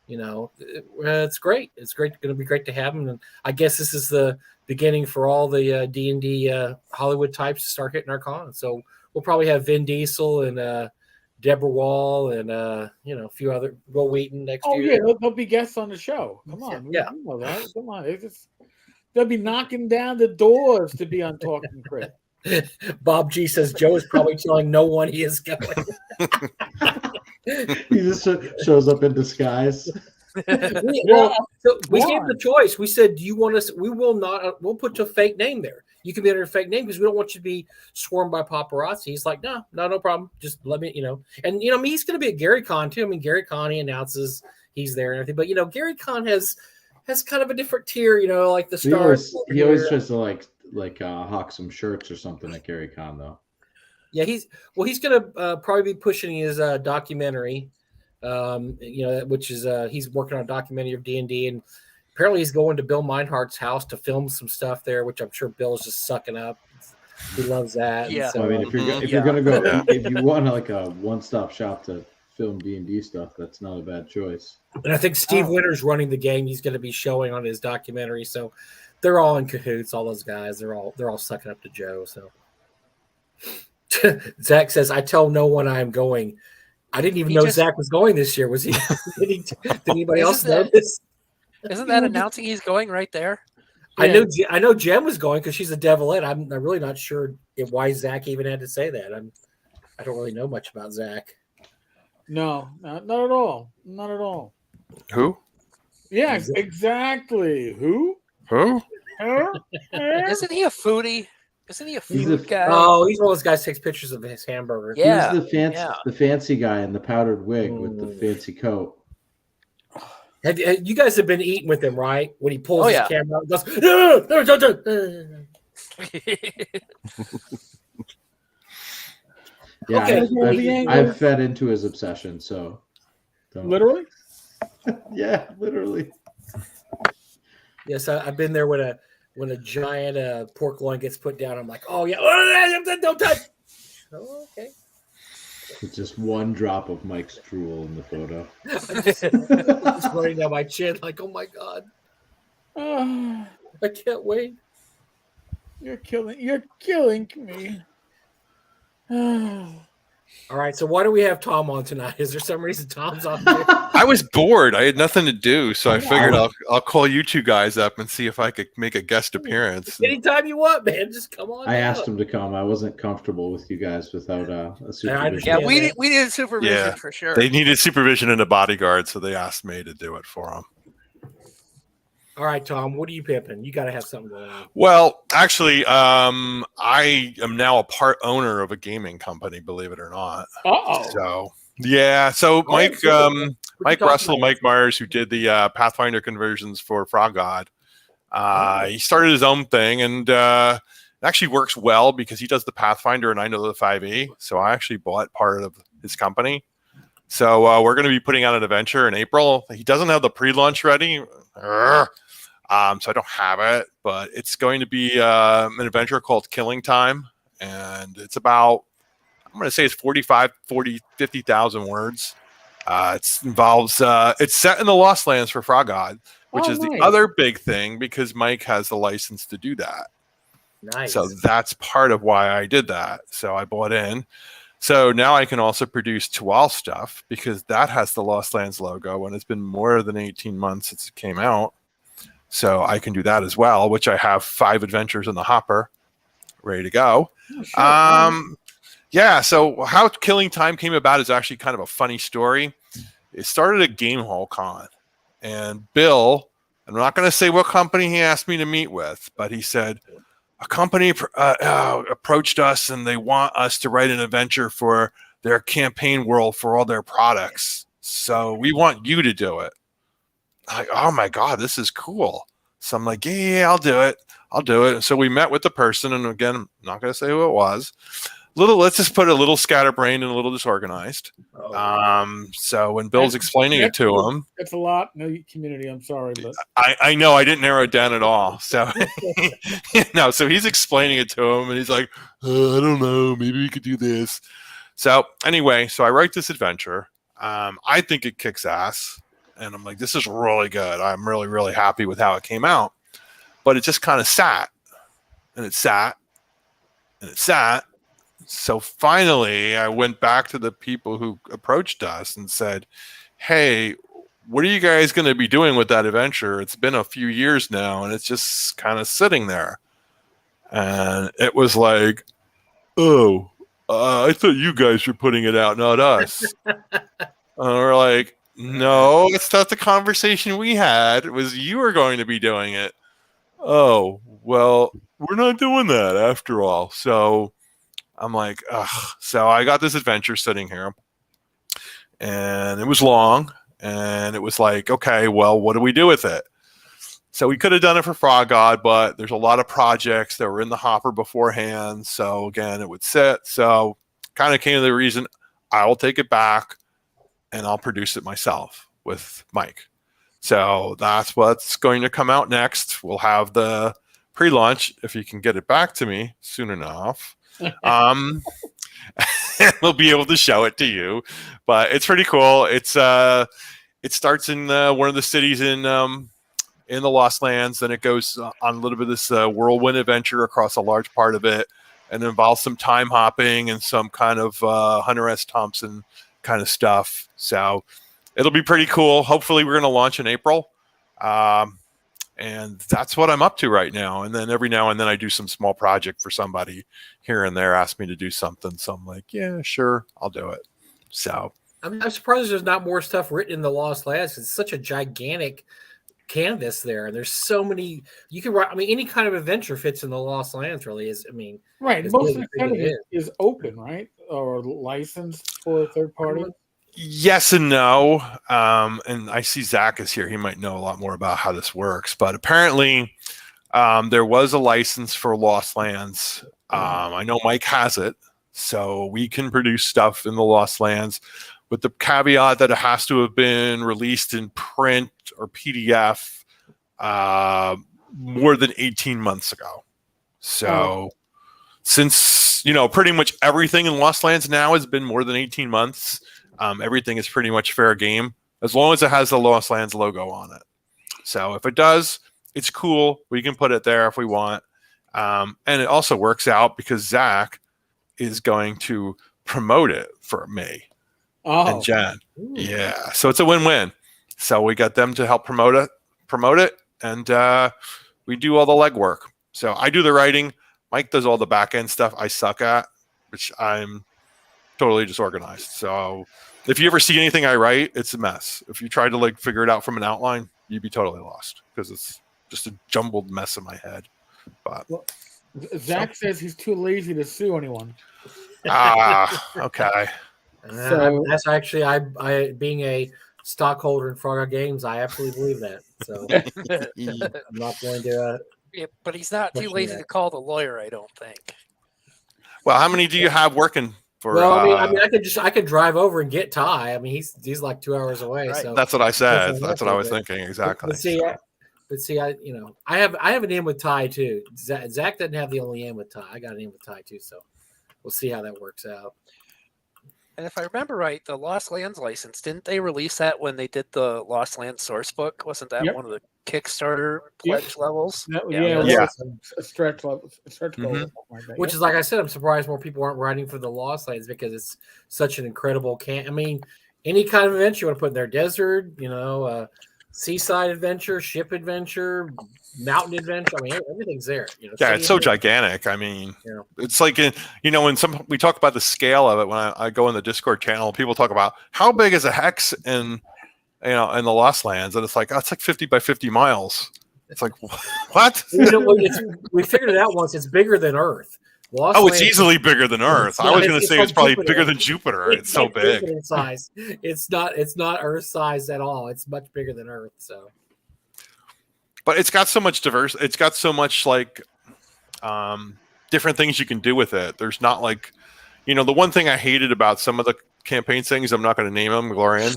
it's great. It's great. Going to be great to have him. And I guess this is the beginning for all the D&D Hollywood types to start hitting our con. So we'll probably have Vin Diesel and Deborah Wall and a few other Will Wheaton next year. Oh yeah, they'll be guests on the show. Come on, yeah. We know that. Come on, they'll be knocking down the doors to be on Talking Crit. Bob G says Joe is probably telling no one he is going. He just shows up in disguise. We gave the choice. We said, "Do you want us? We will not. We'll put a fake name there. You can be under a fake name because we don't want you to be swarmed by paparazzi." He's like, "No problem. Just let me, And he's going to be at Gary Con too. I mean, Gary Con, he announces he's there and everything. But Gary Con has kind of a different tier. Like the stars. He always tries to hawk some shirts or something at Gary Con though. Yeah, he's going to probably be pushing his documentary. Which is he's working on a documentary of D&D, and apparently he's going to Bill Meinhardt's house to film some stuff there, which I'm sure Bill's just sucking up. He loves that. Yeah. So, I mean, if you're gonna go, if you want a one-stop shop to film D&D stuff, that's not a bad choice. And I think Steve Winter's running the game. He's going to be showing on his documentary, so they're all in cahoots. All those guys, they're all sucking up to Joe. So Zach says, "I tell no one I am going." I didn't even know Zach was going this year. Was he? Did anybody else know this? Isn't that announcing he's going right there? Yeah. I know Jen was going because she's a Devilette. I'm really not sure why Zach even had to say that. I don't really know much about Zach. No, not at all. Not at all. Who? Yeah, exactly. Who? Who? Isn't he a foodie? Isn't he a food guy? Oh, he's one of those guys who takes pictures of his hamburger. Yeah. He's the fancy guy in the powdered wig with the fancy coat. You guys have been eating with him, right? When he pulls his camera out and goes, yeah, okay. I've fed into his obsession, so literally? Yeah, literally. Yes, I've been there when a giant pork loin gets put down. I'm like, oh yeah, don't touch. Oh, okay. It's just one drop of Mike's drool in the photo. Just running down my chin, like, oh my god, I can't wait. You're killing me. All right, so why do we have Tom on tonight? Is there some reason Tom's on there? I was bored. I had nothing to do, so I figured I'll call you two guys up and see if I could make a guest appearance. Anytime you want, man. Just come on. I asked him to come. I wasn't comfortable with you guys without a supervision. Yeah, we needed supervision for sure. They needed supervision and a bodyguard, so they asked me to do it for them. All right, Tom, what are you pimping? You got to have something going on. Well, actually, I am now a part owner of a gaming company, believe it or not. So, yeah. So Mike Russell, Mike Myers, who did the Pathfinder conversions for Frog God, he started his own thing, and it actually works well because he does the Pathfinder and I know the 5e. So I actually bought part of his company. So we're going to be putting out an adventure in April. He doesn't have the pre-launch ready. So I don't have it, but it's going to be an adventure called Killing Time. And it's about, I'm going to say it's 50,000 words. It involves, it's set in the Lost Lands for Frog God, which is the other big thing because Mike has the license to do that. Nice. So that's part of why I did that. So I bought in. So now I can also produce Tual stuff because that has the Lost Lands logo and it's been more than 18 months since it came out. So I can do that as well, which I have 5 adventures in the hopper ready to go. Yeah, so how Killing Time came about is actually kind of a funny story. It started at Game Hall Con. And Bill, I'm not going to say what company he asked me to meet with, but he said, a company approached us and they want us to write an adventure for their campaign world for all their products. So we want you to do it. like, oh my God, this is cool. So I'm like, yeah, I'll do it. And so we met with the person, and again, I'm not going to say who it was. Let's just put a little scatterbrained and a little disorganized. So when Bill's explaining it to him, it's a lot. No community. I'm sorry, but I know I didn't narrow it down at all. So so he's explaining it to him, and he's like, I don't know, maybe we could do this. So anyway, so I write this adventure. I think it kicks ass, and I'm like, this is really good. I'm really, really happy with how it came out. But it just kind of sat, and it sat, and it sat. So finally, I went back to the people who approached us and said, hey, what are you guys going to be doing with that adventure? It's been a few years now, and it's just kind of sitting there. And it was like, oh, I thought you guys were putting it out, not us. And we're like, no, it's not the conversation we had. It was you were going to be doing it. Oh, well, we're not doing that after all. So I'm like, ugh. So I got this adventure sitting here, and it was long, and it was like, okay, well, what do we do with it? So we could have done it for Frog God, but there's a lot of projects that were in the hopper beforehand. So again, it would sit. So kind of came to the reason I will take it back and I'll produce it myself with Mike. So that's what's going to come out next. We'll have the pre-launch if you can get it back to me soon enough. We'll be able to show it to you, but it's pretty cool. It's it starts in one of the cities in the Lost Lands, then it goes on a little bit of this whirlwind adventure across a large part of it, and it involves some time hopping and some kind of Hunter S. Thompson kind of stuff. So it'll be pretty cool. Hopefully we're going to launch in April. And that's what I'm up to right now. And then every now and then I do some small project for somebody here and there, ask me to do something. So I'm like, yeah, sure, I'll do it. So I'm surprised there's not more stuff written in the Lost Lands. It's such a gigantic canvas there, and there's so many you can write. I mean, any kind of adventure fits in the Lost Lands. Really is. I mean, right. Most of the content is open, right, or licensed for a third party. Yes and no. And I see Zach is here. He might know a lot more about how this works. But apparently, there was a license for Lost Lands. I know Mike has it, so we can produce stuff in the Lost Lands, with the caveat that it has to have been released in print or PDF more than 18 months ago. So since, pretty much everything in Lost Lands now has been more than 18 months, everything is pretty much fair game, as long as it has the Lost Lands logo on it. So if it does, it's cool. We can put it there if we want. And it also works out because Zach is going to promote it for me. And Jen. Ooh. Yeah. So it's a win-win. So we got them to help promote it, and we do all the legwork. So I do the writing. Mike does all the back-end stuff I suck at, which I'm totally disorganized. So if you ever see anything I write, it's a mess. If you try to figure it out from an outline, you'd be totally lost because it's just a jumbled mess in my head. But Zach says he's too lazy to sue anyone. Okay. So that's actually I being a stockholder in Frog Games, I absolutely believe that. So I'm not going to. Yeah, but he's not too lazy to call the lawyer, I don't think. Well, how many do you have working for? Well, I mean, I could drive over and get Ty. I mean, he's like 2 hours away. Right. So that's what I said. That's what I was thinking exactly. But see, I have an in with Ty too. Zach doesn't have the only in with Ty. I got an in with Ty too. So we'll see how that works out. And if I remember right, the Lost Lands license, didn't they release that when they did the Lost Lands source book? Wasn't that one of the Kickstarter pledge levels? Yeah. A stretch level. Mm-hmm. Which is, like I said, I'm surprised more people aren't writing for the Lost Lands because it's such an incredible I mean, any kind of adventure you want to put in there, desert, seaside adventure, ship adventure, mountain adventure. I mean, everything's there. Yeah, it's so gigantic. I mean, it's like, when we talk about the scale of it, when I go in the Discord channel, people talk about how big is a hex in the Lost Lands, and it's like, it's like 50 by 50 miles. It's like, what? We figured it out once. It's bigger than Earth. It's easily bigger than Earth. I was going to say it's probably bigger than Jupiter. It's so big. In size. It's not Earth size at all. It's much bigger than Earth. So but it's got so much diverse. It's got so much like different things you can do with it. There's not like, the one thing I hated about some of the campaign things, I'm not going to name them, Glorian,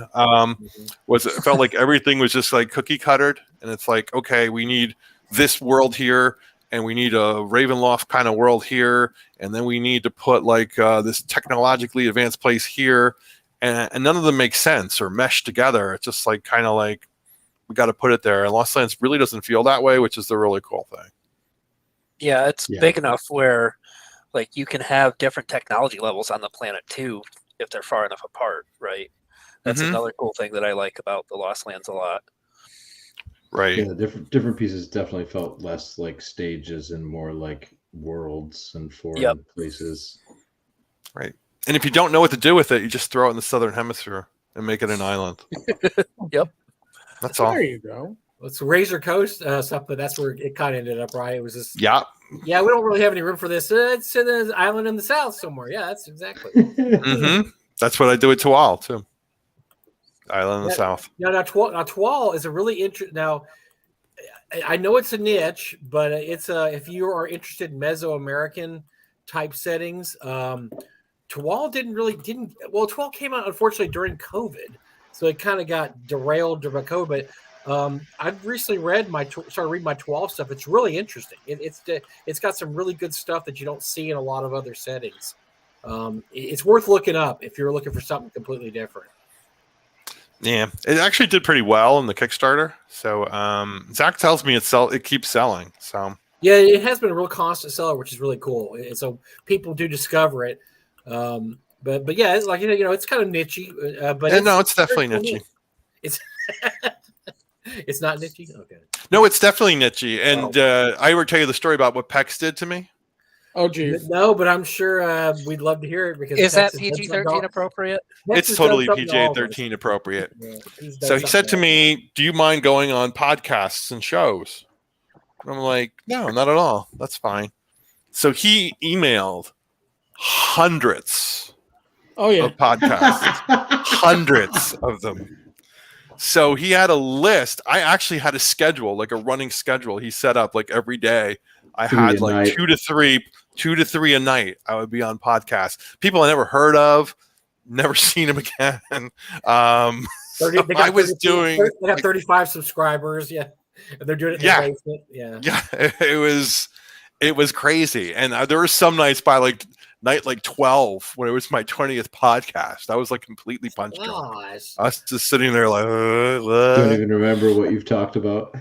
was it felt like everything was just like cookie cuttered, and it's like, okay, we need this world here, and we need a Ravenloft kind of world here, and then we need to put like this technologically advanced place here, and none of them make sense or mesh together. It's just like kind of like we got to put it there. And Lost Lands really doesn't feel that way, which is the really cool thing. Yeah, it's big enough where like you can have different technology levels on the planet too if they're far enough apart, right? That's another cool thing that I like about the Lost Lands a lot. Right. Yeah, different pieces definitely felt less like stages and more like worlds and foreign places. Right. And if you don't know what to do with it, you just throw it in the southern hemisphere and make it an island. Yep. That's all. There you go. It's Razor Coast stuff, but that's where it kind of ended up, right? It was just Yeah. Yeah, we don't really have any room for this. It's in an island in the south somewhere. Yeah, that's exactly. That's what I do at Tual too. Island in the south. Now Tual is a really interesting. Now, I know it's a niche, but it's if you are interested in Mesoamerican type settings, Tual didn't. Well, Tual came out unfortunately during COVID, so it kind of got derailed by COVID. But I've recently started reading my Tual stuff. It's really interesting. It's got some really good stuff that you don't see in a lot of other settings. It's worth looking up if you're looking for something completely different. Yeah, it actually did pretty well in the Kickstarter. So Zach tells me it keeps selling. So yeah, it has been a real constant seller, which is really cool. So people do discover it. But yeah, it's like it's kind of nichey. But it's definitely nichey. It's not nichey. Okay. No, it's definitely nichey. And I ever tell you the story about what PEX did to me? Oh, geez. No, but I'm sure we'd love to hear it because is that PG-13 appropriate? It's totally PG-13 appropriate. Yeah, so he said to me, "Do you mind going on podcasts and shows?" And I'm like, "No, not at all. That's fine." So he emailed hundreds of podcasts, hundreds of them. So he had a list. I actually had a schedule, like a running schedule. He set up like every day. I had like 2 to 3 a night. I would be on podcasts. People I never heard of, never seen them again. I was doing. They got 35 subscribers. Yeah, and they're doing it in the basement. Yeah. It was crazy. And there were some nights by like night 12 when it was my 20th podcast. I was like completely punch drunk. I was just sitting there like, don't even remember what you've talked about.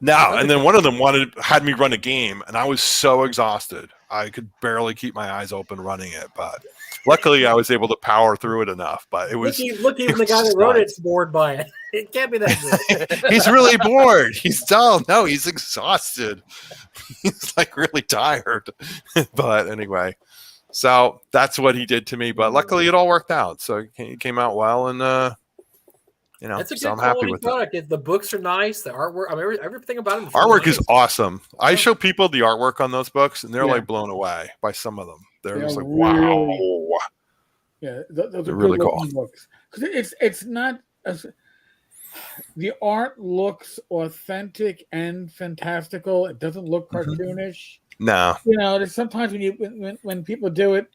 No, and then one of them had me run a game, and I was so exhausted. I could barely keep my eyes open running it, but luckily I was able to power through it enough. But it was look even the guy that wrote it's bored by it. It can't be that good. He's really bored. He's dull. No, he's exhausted. He's like really tired. But anyway, so that's what he did to me. But luckily it all worked out. So it came out well, and it's a good so I'm happy with product. The books are nice. The artwork, everything about it. Artwork is awesome. I show people the artwork on those books, and they're like blown away by some of them. They're just like, wow. Yeah, those are really cool books. Because it's not the art looks authentic and fantastical. It doesn't look cartoonish. No, there's sometimes when people do it,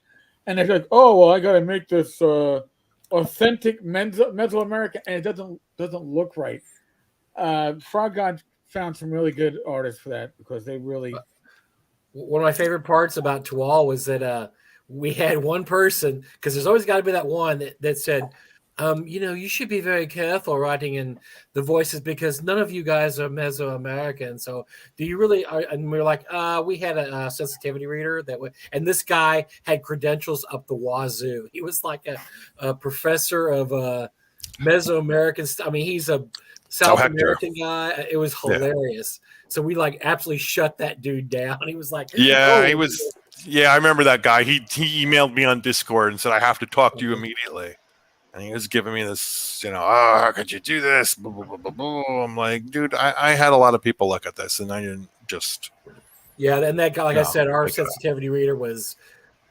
and they're like, oh well, I got to make this. Authentic Mesoamerican, and it doesn't look right. Frog God found some really good artists for that because they really. One of my favorite parts about Tual was that we had one person, because there's always got to be that one that said, you should be very careful writing in the voices because none of you guys are Mesoamerican. So do you really? And we're like, we had a sensitivity reader and this guy had credentials up the wazoo. He was like a professor of Mesoamerican. I mean, he's a South American guy. It was hilarious. Yeah. So we absolutely shut that dude down. He was like, he was. Yeah, I remember that guy. He emailed me on Discord and said, I have to talk to you immediately. And he was giving me this, how could you do this? Blah, blah, blah, blah, blah. I'm like, dude, I had a lot of people look at this, and I didn't just. Yeah, and that guy, I said, our sensitivity reader was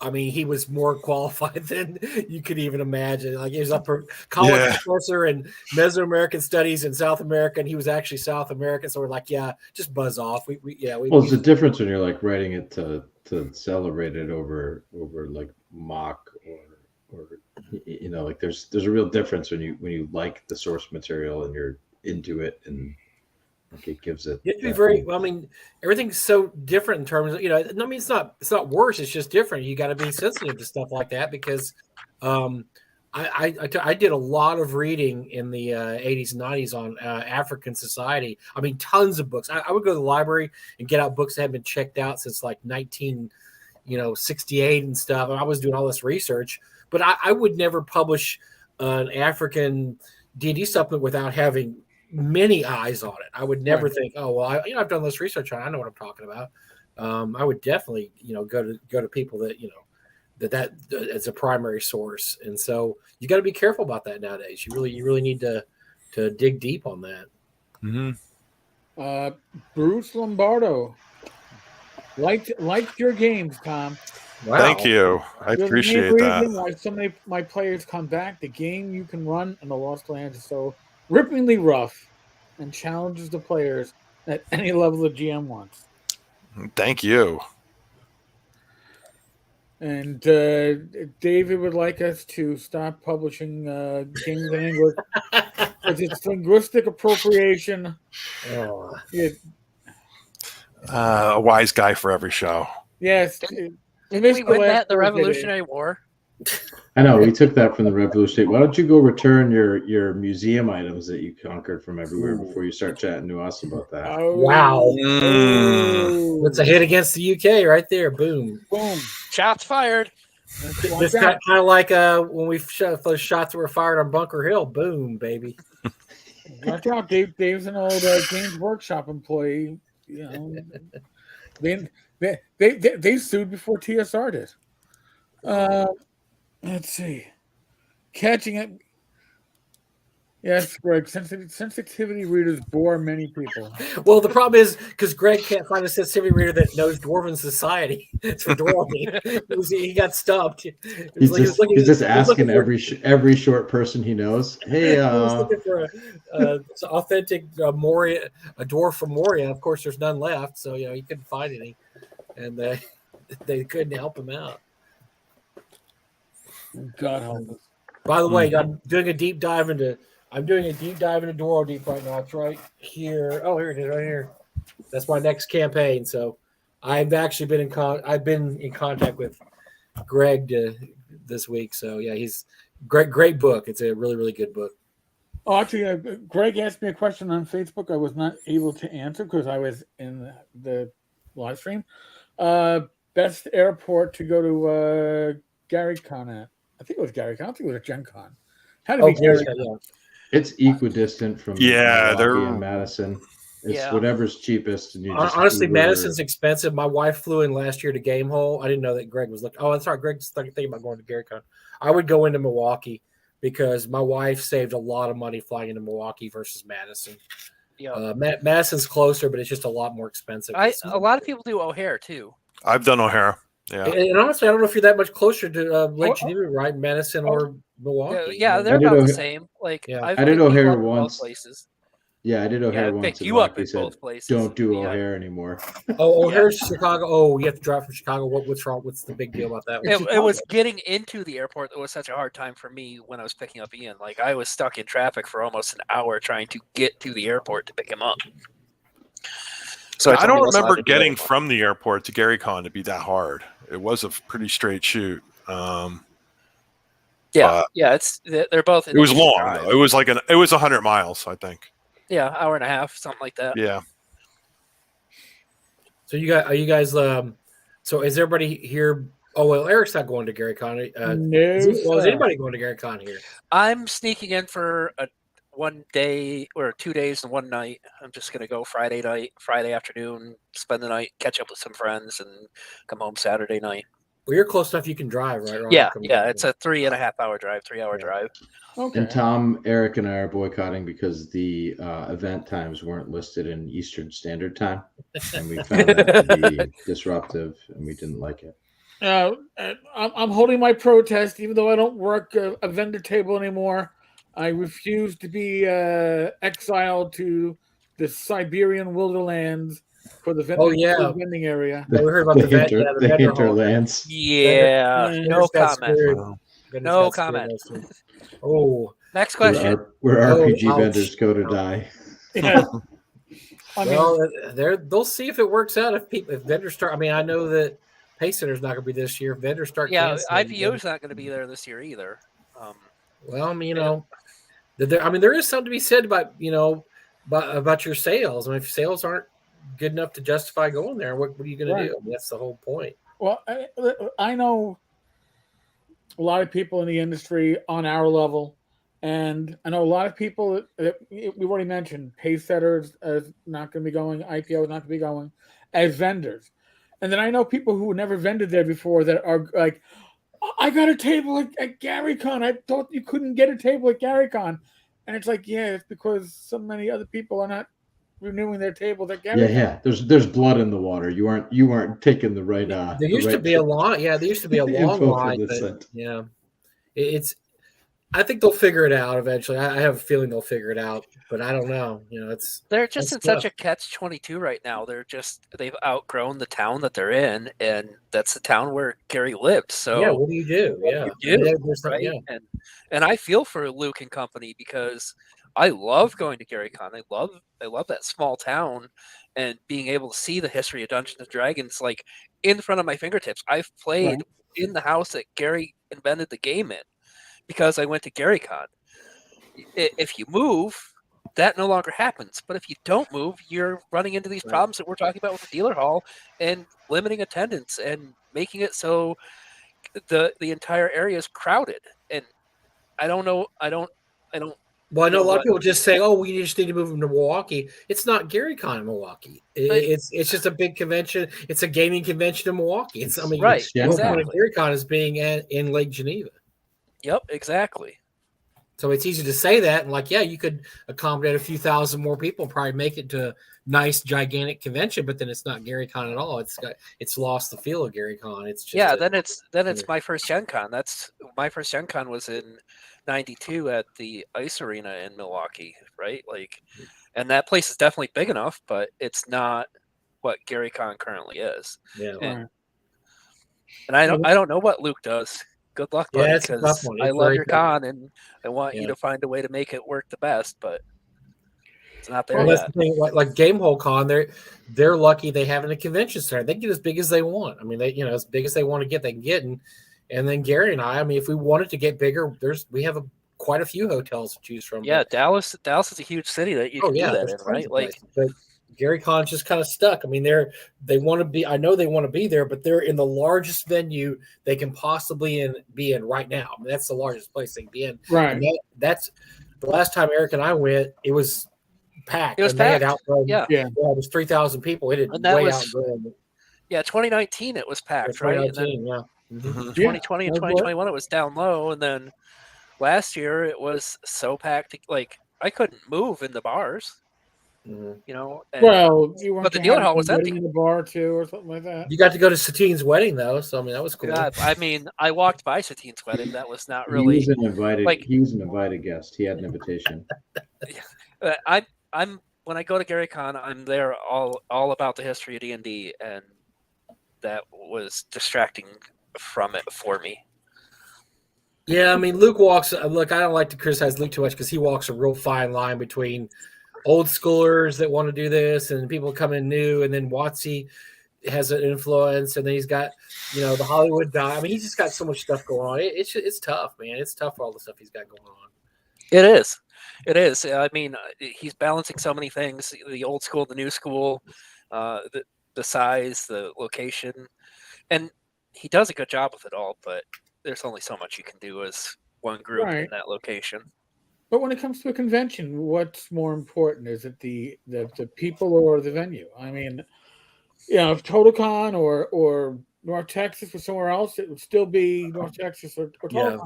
I mean, he was more qualified than you could even imagine. Like he was a college professor in Mesoamerican studies in South America, and he was actually South American. So we're like, yeah, just buzz off. Well, it's a difference when you're like writing it to celebrate it over like mock or you know, like there's a real difference when you like the source material and you're into it and like it gives it. You have to be very. Well, I mean, everything's so different in terms of I mean, it's not worse. It's just different. You got to be sensitive to stuff like that because I did a lot of reading in the 80s and 90s on African society. I mean, tons of books. I would go to the library and get out books that had been checked out since like 1968 and stuff. And I was doing all this research, but I would never publish an African D&D supplement without having many eyes on it. I would never think, oh well, I've done this research on it. I know what I'm talking about. I would definitely go to people that that as a primary source, and so you got to be careful about that nowadays. You really need to dig deep on that. Mm-hmm. Bruce Lombardo liked your games, Tom. Wow. Thank you. I appreciate that. Why so many my players come back. The game you can run in the Lost Lands is so ripplingly rough and challenges the players at any level the GM wants. Thank you. And David would like us to stop publishing games in English because it's linguistic appropriation. Oh. A wise guy for every show. Yes. Didn't we win that in the Revolutionary War? I know, we took that from the Revolutionary. Why don't you go return your museum items that you conquered from everywhere before you start chatting to us about that? Oh. Wow. Mm. That's a hit against the UK right there. Boom. Boom. Shots fired. It's kind of like when we shot those shots that were fired on Bunker Hill. Boom, baby. Watch out, Dave's an old Games Workshop employee. They sued before TSR did. Let's see. Catching it. Yes, Greg. Sensitivity readers bore many people. Well, the problem is because Greg can't find a sensitivity reader that knows Dwarven society. It's for Dwarven. He got stumped. He's just asking every short person he knows. Hey, he was looking for an authentic Moria, a dwarf from Moria. Of course, there's none left, so he couldn't find any, and they couldn't help him out. God help us. By the way, I'm doing a deep dive into Dwarven Deep right now. It's right here. Oh, here it is, right here. That's my next campaign. So I've actually been in contact with Greg this week. So yeah, he's great book. It's a really, really good book. Oh, actually, Greg asked me a question on Facebook. I was not able to answer because I was in the live stream. Best airport to go to Gary Con at. I think it was Gary Con. I don't think it was a Gen Con. How did Gary Con? Yeah. It's equidistant from they're in Madison. It's whatever's cheapest. And honestly, Madison's expensive. My wife flew in last year to Game Hole. I didn't know that Greg was looking. Oh, that's right. Greg's thinking about going to Gary Con. I would go into Milwaukee because my wife saved a lot of money flying into Milwaukee versus Madison. Yeah, Madison's closer, but it's just a lot more expensive. A lot of people do O'Hare too. I've done O'Hare. Yeah, and honestly, I don't know if you're that much closer to Lake Geneva, right? Madison or Milwaukee. Yeah, they're about the same. Like I did O'Hare once. Places. Yeah, I did O'Hare once. Pick you up in both places. Don't do O'Hare anymore. Oh, O'Hare's Chicago. Oh, you have to drive from Chicago. What's wrong? What's the big deal about that? It was getting into the airport that was such a hard time for me when I was picking up Ian. Like I was stuck in traffic for almost an hour trying to get to the airport to pick him up. So I don't remember getting from the airport to Gary Con to be that hard. It was a pretty straight shoot. They're both. It was long though. It was 100 miles, I think. Yeah, hour and a half, something like that. Yeah. So are you guys? So is everybody here? Oh well, Eric's not going to Gary Con. No. Is anybody going to Gary Con here? I'm sneaking in for a 1 day or 2 days and 1 night. I'm just gonna go Friday night, Friday afternoon, spend the night, catch up with some friends, and come home Saturday night. Well, you're close enough you can drive, right? Yeah. It's a 3.5 hour drive, 3 hour drive. Okay. And Tom, Eric, and I are boycotting because the event times weren't listed in Eastern Standard Time, and we found that to be disruptive, and we didn't like it. I'm holding my protest, even though I don't work a vendor table anymore. I refuse to be exiled to the Siberian wilderlands for the vending area. Yeah, we heard about They the vendor hate our hall. lands. Yeah, Vendor- no got comment. screwed. Wow. Vendors No got screwed comment. last time. Oh, Next Where, question. where Oh, RPG ouch. vendors go to die. Yeah. I mean, well, they'll see if it works out. If vendors start, I mean, I know that Pace Center's not going to be this year. If vendors start Yeah, canceling, IPO's not going to be there this year either. well, I mean, there is something to be said about about your sales. I mean, if sales aren't good enough to justify going there, what are you going to do? I mean, that's the whole point. well, I know a lot of people in the industry on our level, and I know a lot of people that we've already mentioned. Pace setters is not going to be going. IPO is not going to be going as vendors, and then I know people who never vended there before that are like, I got a table at GaryCon. I thought you couldn't get a table at GaryCon. And it's like, yeah, it's because so many other people are not renewing their tables at GaryCon. Yeah. There's blood in the water. You weren't taking the right. There used to be a long, there used to be a long line, but yeah, it's. I think they'll figure it out eventually. I have a feeling they'll figure it out, but I don't know. They're just in such a catch-22 right now. They've outgrown the town that they're in, and that's the town where Gary lived. So yeah, what do you do? Right? Yeah. And I feel for Luke and company because I love going to GaryCon. I love that small town and being able to see the history of Dungeons and Dragons like in front of my fingertips. I've played in the house that Gary invented the game in because I went to GaryCon. If you move, that no longer happens. But if you don't move, you're running into these problems that we're talking about with the dealer hall and limiting attendance and making it so the entire area is crowded. And I don't know. Well, I know a lot of people just say, "Oh, we just need to move them to Milwaukee." It's not GaryCon in Milwaukee. It's just a big convention. It's a gaming convention in Milwaukee. Exactly. GaryCon is being in Lake Geneva. Yep, exactly. So it's easy to say that, and you could accommodate a few thousand more people, and probably make it to a nice, gigantic convention. But then it's not GaryCon at all. It's lost the feel of GaryCon. It's just then it's my first Gen Con. That's my first Gen Con was in '92 at the Ice Arena in Milwaukee, right? And that place is definitely big enough, but it's not what GaryCon currently is. Yeah. And I don't know what Luke does. Good luck, buddy, because I love your con and I want you to find a way to make it work the best, but it's not there yet. That's the thing, like Gamehole Con, they're lucky they have it in a convention center. They can get as big as they want. I mean, as big as they want to get, they can get. And then Gary and I mean, if we wanted to get bigger, we have quite a few hotels to choose from. Yeah, Dallas is a huge city that you can do that in, right? But GaryCon's just kind of stuck. I mean, they want to be. I know they want to be there, but they're in the largest venue they can possibly be in right now. I mean, that's the largest place they can be in. Right. And that's the last time Eric and I went. It was packed. It was packed. It was 3,000 people. It had outgrown. Yeah, 2019 it was packed, right? And then, 2020 and 2021 it was down low, and then last year it was so packed I couldn't move in the bars. Mm-hmm. But the dealer hall was empty. In the bar too, or something like that. You got to go to Satine's wedding though, so I mean that was cool. Yeah, I mean, I walked by Satine's wedding. That was not really. He was an invited guest. He had an invitation. I'm when I go to GaryCon, I'm there all about the history of D&D, and that was distracting from it for me. Yeah, I mean, Luke walks. Look, I don't like to criticize Luke too much because he walks a real fine line between old schoolers that want to do this and people coming new, and then WotC has an influence, and then he's got the Hollywood guy. I mean, he's just got so much stuff going on. It's tough, man. It's tough for all the stuff he's got going on. It is. I mean, he's balancing so many things: the old school, the new school, the size, the location, and he does a good job with it all. But there's only so much you can do as one group in that location. But when it comes to a convention, what's more important? Is it the people or the venue? I mean, if TotalCon or North Texas or somewhere else, it would still be North Texas or TotalCon.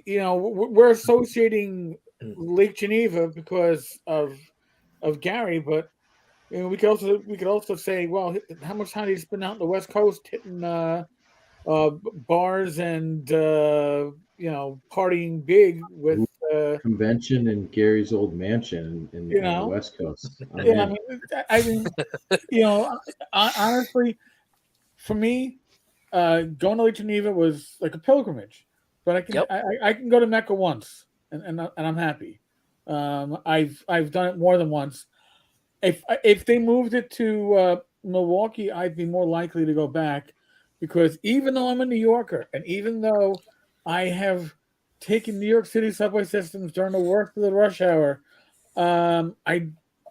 We're associating Lake Geneva because of Gary, but You know, we could also say, well, how much time did he spend out in the West Coast hitting bars and partying big with convention in Gary's old mansion in on the West Coast. I mean, honestly, for me, going to Lake Geneva was like a pilgrimage, but I can go to Mecca once and I'm happy. I've done it more than once. If they moved it to Milwaukee, I'd be more likely to go back, because even though I'm a New Yorker and even though I have taken New York City subway systems during the worst of the rush hour, I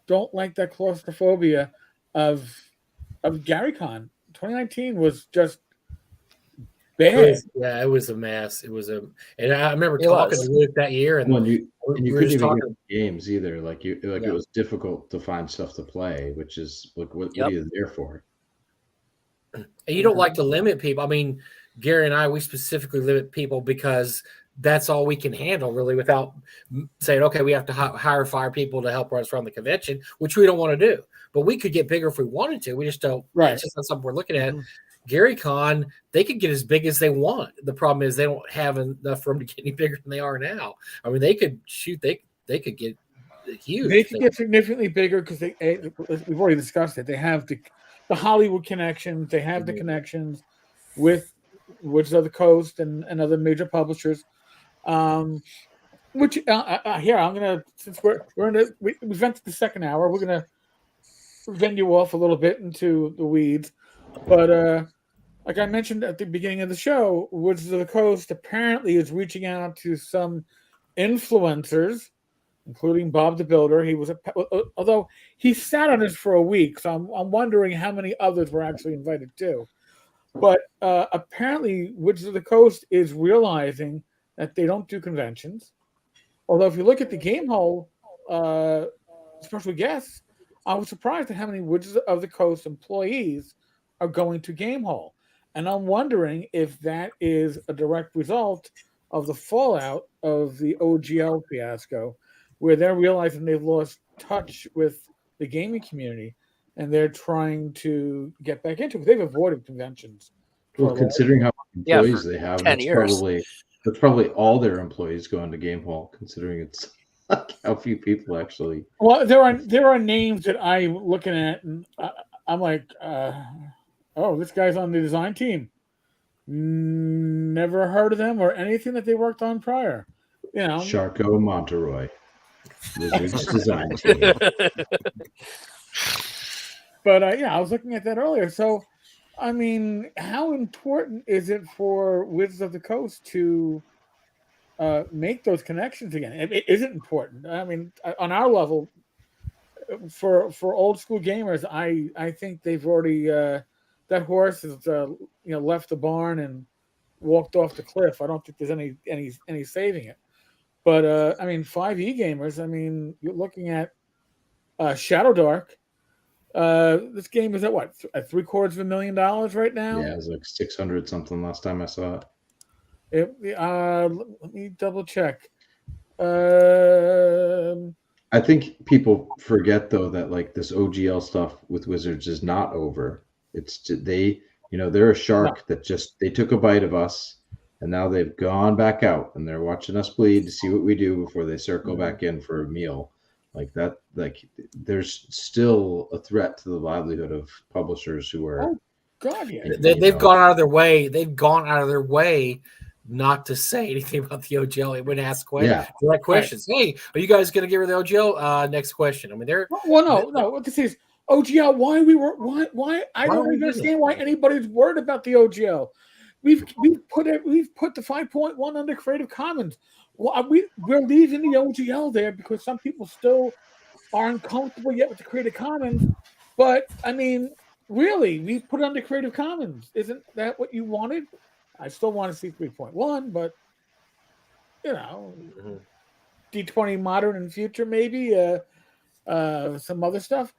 don't like that claustrophobia of GaryCon. 2019 was just bad. It was a mess. And I remember talking to Luke that year, and you couldn't even get games either. It was difficult to find stuff to play, which is what are you there for? And you don't like to limit people. I mean, Gary and I, we specifically limit people because that's all we can handle, really, without saying, okay, we have to fire people to help us run the convention, which we don't want to do. But we could get bigger if we wanted to. We just don't. Right. It's just not something we're looking at. GaryCon, they could get as big as they want. The problem is they don't have enough room to get any bigger than they are now. I mean, they could shoot. They could get huge. They could get significantly bigger because we've already discussed it. They have the Hollywood connections. They have the connections with Wizards of the Coast and other major publishers. Which here I'm gonna, since we went to the second hour, we're gonna vend you off a little bit into the weeds. But like I mentioned at the beginning of the show, Wizards of the Coast apparently is reaching out to some influencers, including Bob the Builder. He was although he sat on this for a week, so I'm wondering how many others were actually invited too. But apparently, Wizards of the Coast is realizing that they don't do conventions. Although if you look at the Game Hole special guests, I was surprised at how many Wizards of the Coast employees are going to Game Hole. And I'm wondering if that is a direct result of the fallout of the OGL fiasco, where they're realizing they've lost touch with the gaming community and they're trying to get back into it. They've avoided conventions. Well, considering how many employees they have, 10 years. That's probably all their employees going to Game Hall, considering it's like how few people actually. Well, there are names that I'm looking at, and I'm like, oh, this guy's on the design team. Never heard of them or anything that they worked on prior. Sharko Monteroy, Wizards design team. But I was looking at that earlier. So, I mean, how important is it for Wizards of the Coast to make those connections again? It isn't important. I mean, on our level, for old school gamers, I think they've already that horse has left the barn and walked off the cliff. I don't think there's any saving it. But I mean, 5e gamers. I mean, you're looking at Shadow Dark. This game is at what, at $750,000 right now? Yeah, it was like 600 something last time I saw it. Let me double check. I think people forget though that like this OGL stuff with Wizards is not over. It's they're a shark that just they took a bite of us, and now they've gone back out and they're watching us bleed to see what we do before they circle back in for a meal. Like that, like there's still a threat to the livelihood of publishers who are. Oh God, yeah. They've gone out of their way. They've gone out of their way not to say anything about the OGL. They wouldn't ask questions. Direct questions. Right. Hey, are you guys going to get rid of the OGL? Next question. I mean, they're no. What this is OGL? Why? I don't understand why anybody's worried about the OGL. We've put the 5.1 under Creative Commons. Well, we're leaving the OGL there because some people still aren't comfortable yet with the Creative Commons. But I mean, really, we put it under Creative Commons. Isn't that what you wanted? I still want to see 3.1, but D20 modern and future, maybe some other stuff.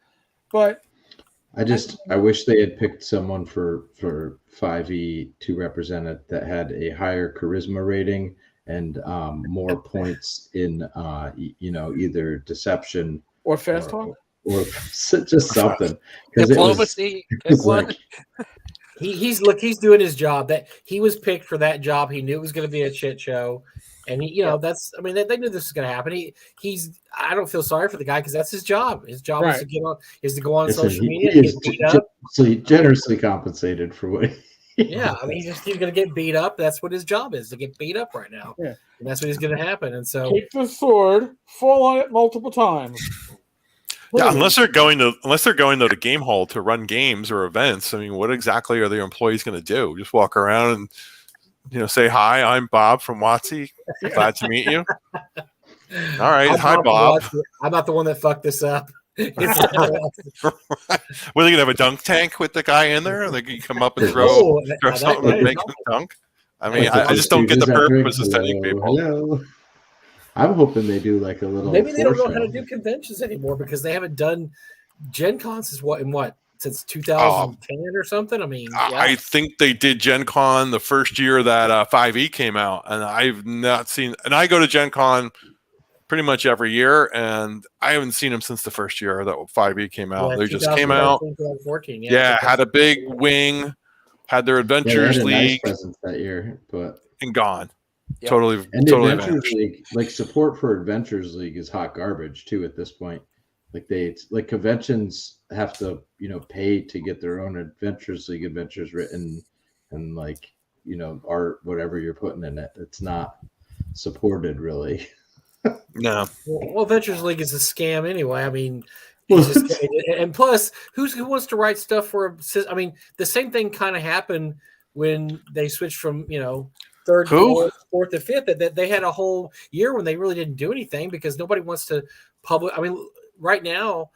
But I wish they had picked someone for 5e to represent it that had a higher charisma rating and more points in either deception or fast talk or just something. Diplomacy. It was like, He's doing his job. That he was picked for that job. He knew it was going to be a shit show, and he, that's. I mean, they knew this was going to happen. He's. I don't feel sorry for the guy because that's his job. His job is to get on. Is to go on social media. And get beat up. So he generously compensated for what. Yeah, I mean, he's going to get beat up. That's what his job is, to get beat up right now. Yeah, and that's what is going to happen. And so take the sword, fall on it multiple times. Yeah, unless they're going to the game hall to run games or events. I mean, what exactly are the employees going to do? Just walk around and say hi. I'm Bob from WotC. Glad to meet you. All right, hi Bob. I'm not the one that fucked this up. Were they gonna have a dunk tank with the guy in there? And they can come up and throw something and make him dunk. I mean, I just don't get the purpose of sending people. Hello. I'm hoping they do like a little. Maybe they don't know how to do conventions anymore because they haven't done Gen Con since 2010 or something. I mean, I think they did Gen Con the first year that 5e came out, and I've not seen. And I go to Gen Con pretty much every year, and I haven't seen them since the first year that 5e came out. Yeah, they just came out. 2014, had a big wing, had their Adventures League nice presence that year, and gone. Yep. Totally. And totally the Adventures vanished. League, like support for Adventures League is hot garbage too at this point. Like conventions have to, pay to get their own Adventures League adventures written and art, whatever you're putting in it. It's not supported really. No. Well, Adventures League is a scam anyway. I mean, and plus, who wants to write stuff for? I mean, the same thing kind of happened when they switched from third, fourth, to fifth. That they had a whole year when they really didn't do anything because nobody wants to publish. I mean, right now,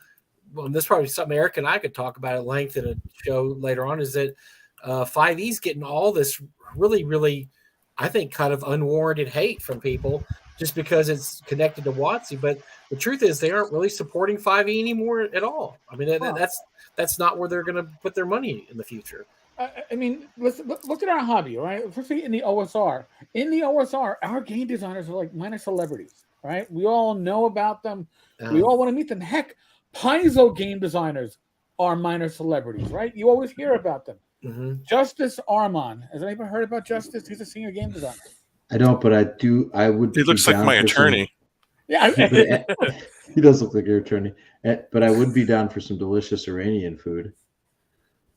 this is probably something Eric and I could talk about at length in a show later on. Is that 5e's getting all this really, really, I think, kind of unwarranted hate from people just because it's connected to WotC. But the truth is, they aren't really supporting 5e anymore at all. I mean, that's not where they're going to put their money in the future. I mean, look at our hobby, right? Especially in the OSR. In the OSR, our game designers are like minor celebrities, right? We all know about them. We all want to meet them. Heck, Paizo game designers are minor celebrities, right? You always hear about them. Mm-hmm. Justice Armand. Has anybody heard about Justice? He's a senior game designer. I don't, but I do. I would. He looks like my attorney. He does look like your attorney. But I would be down for some delicious Iranian food.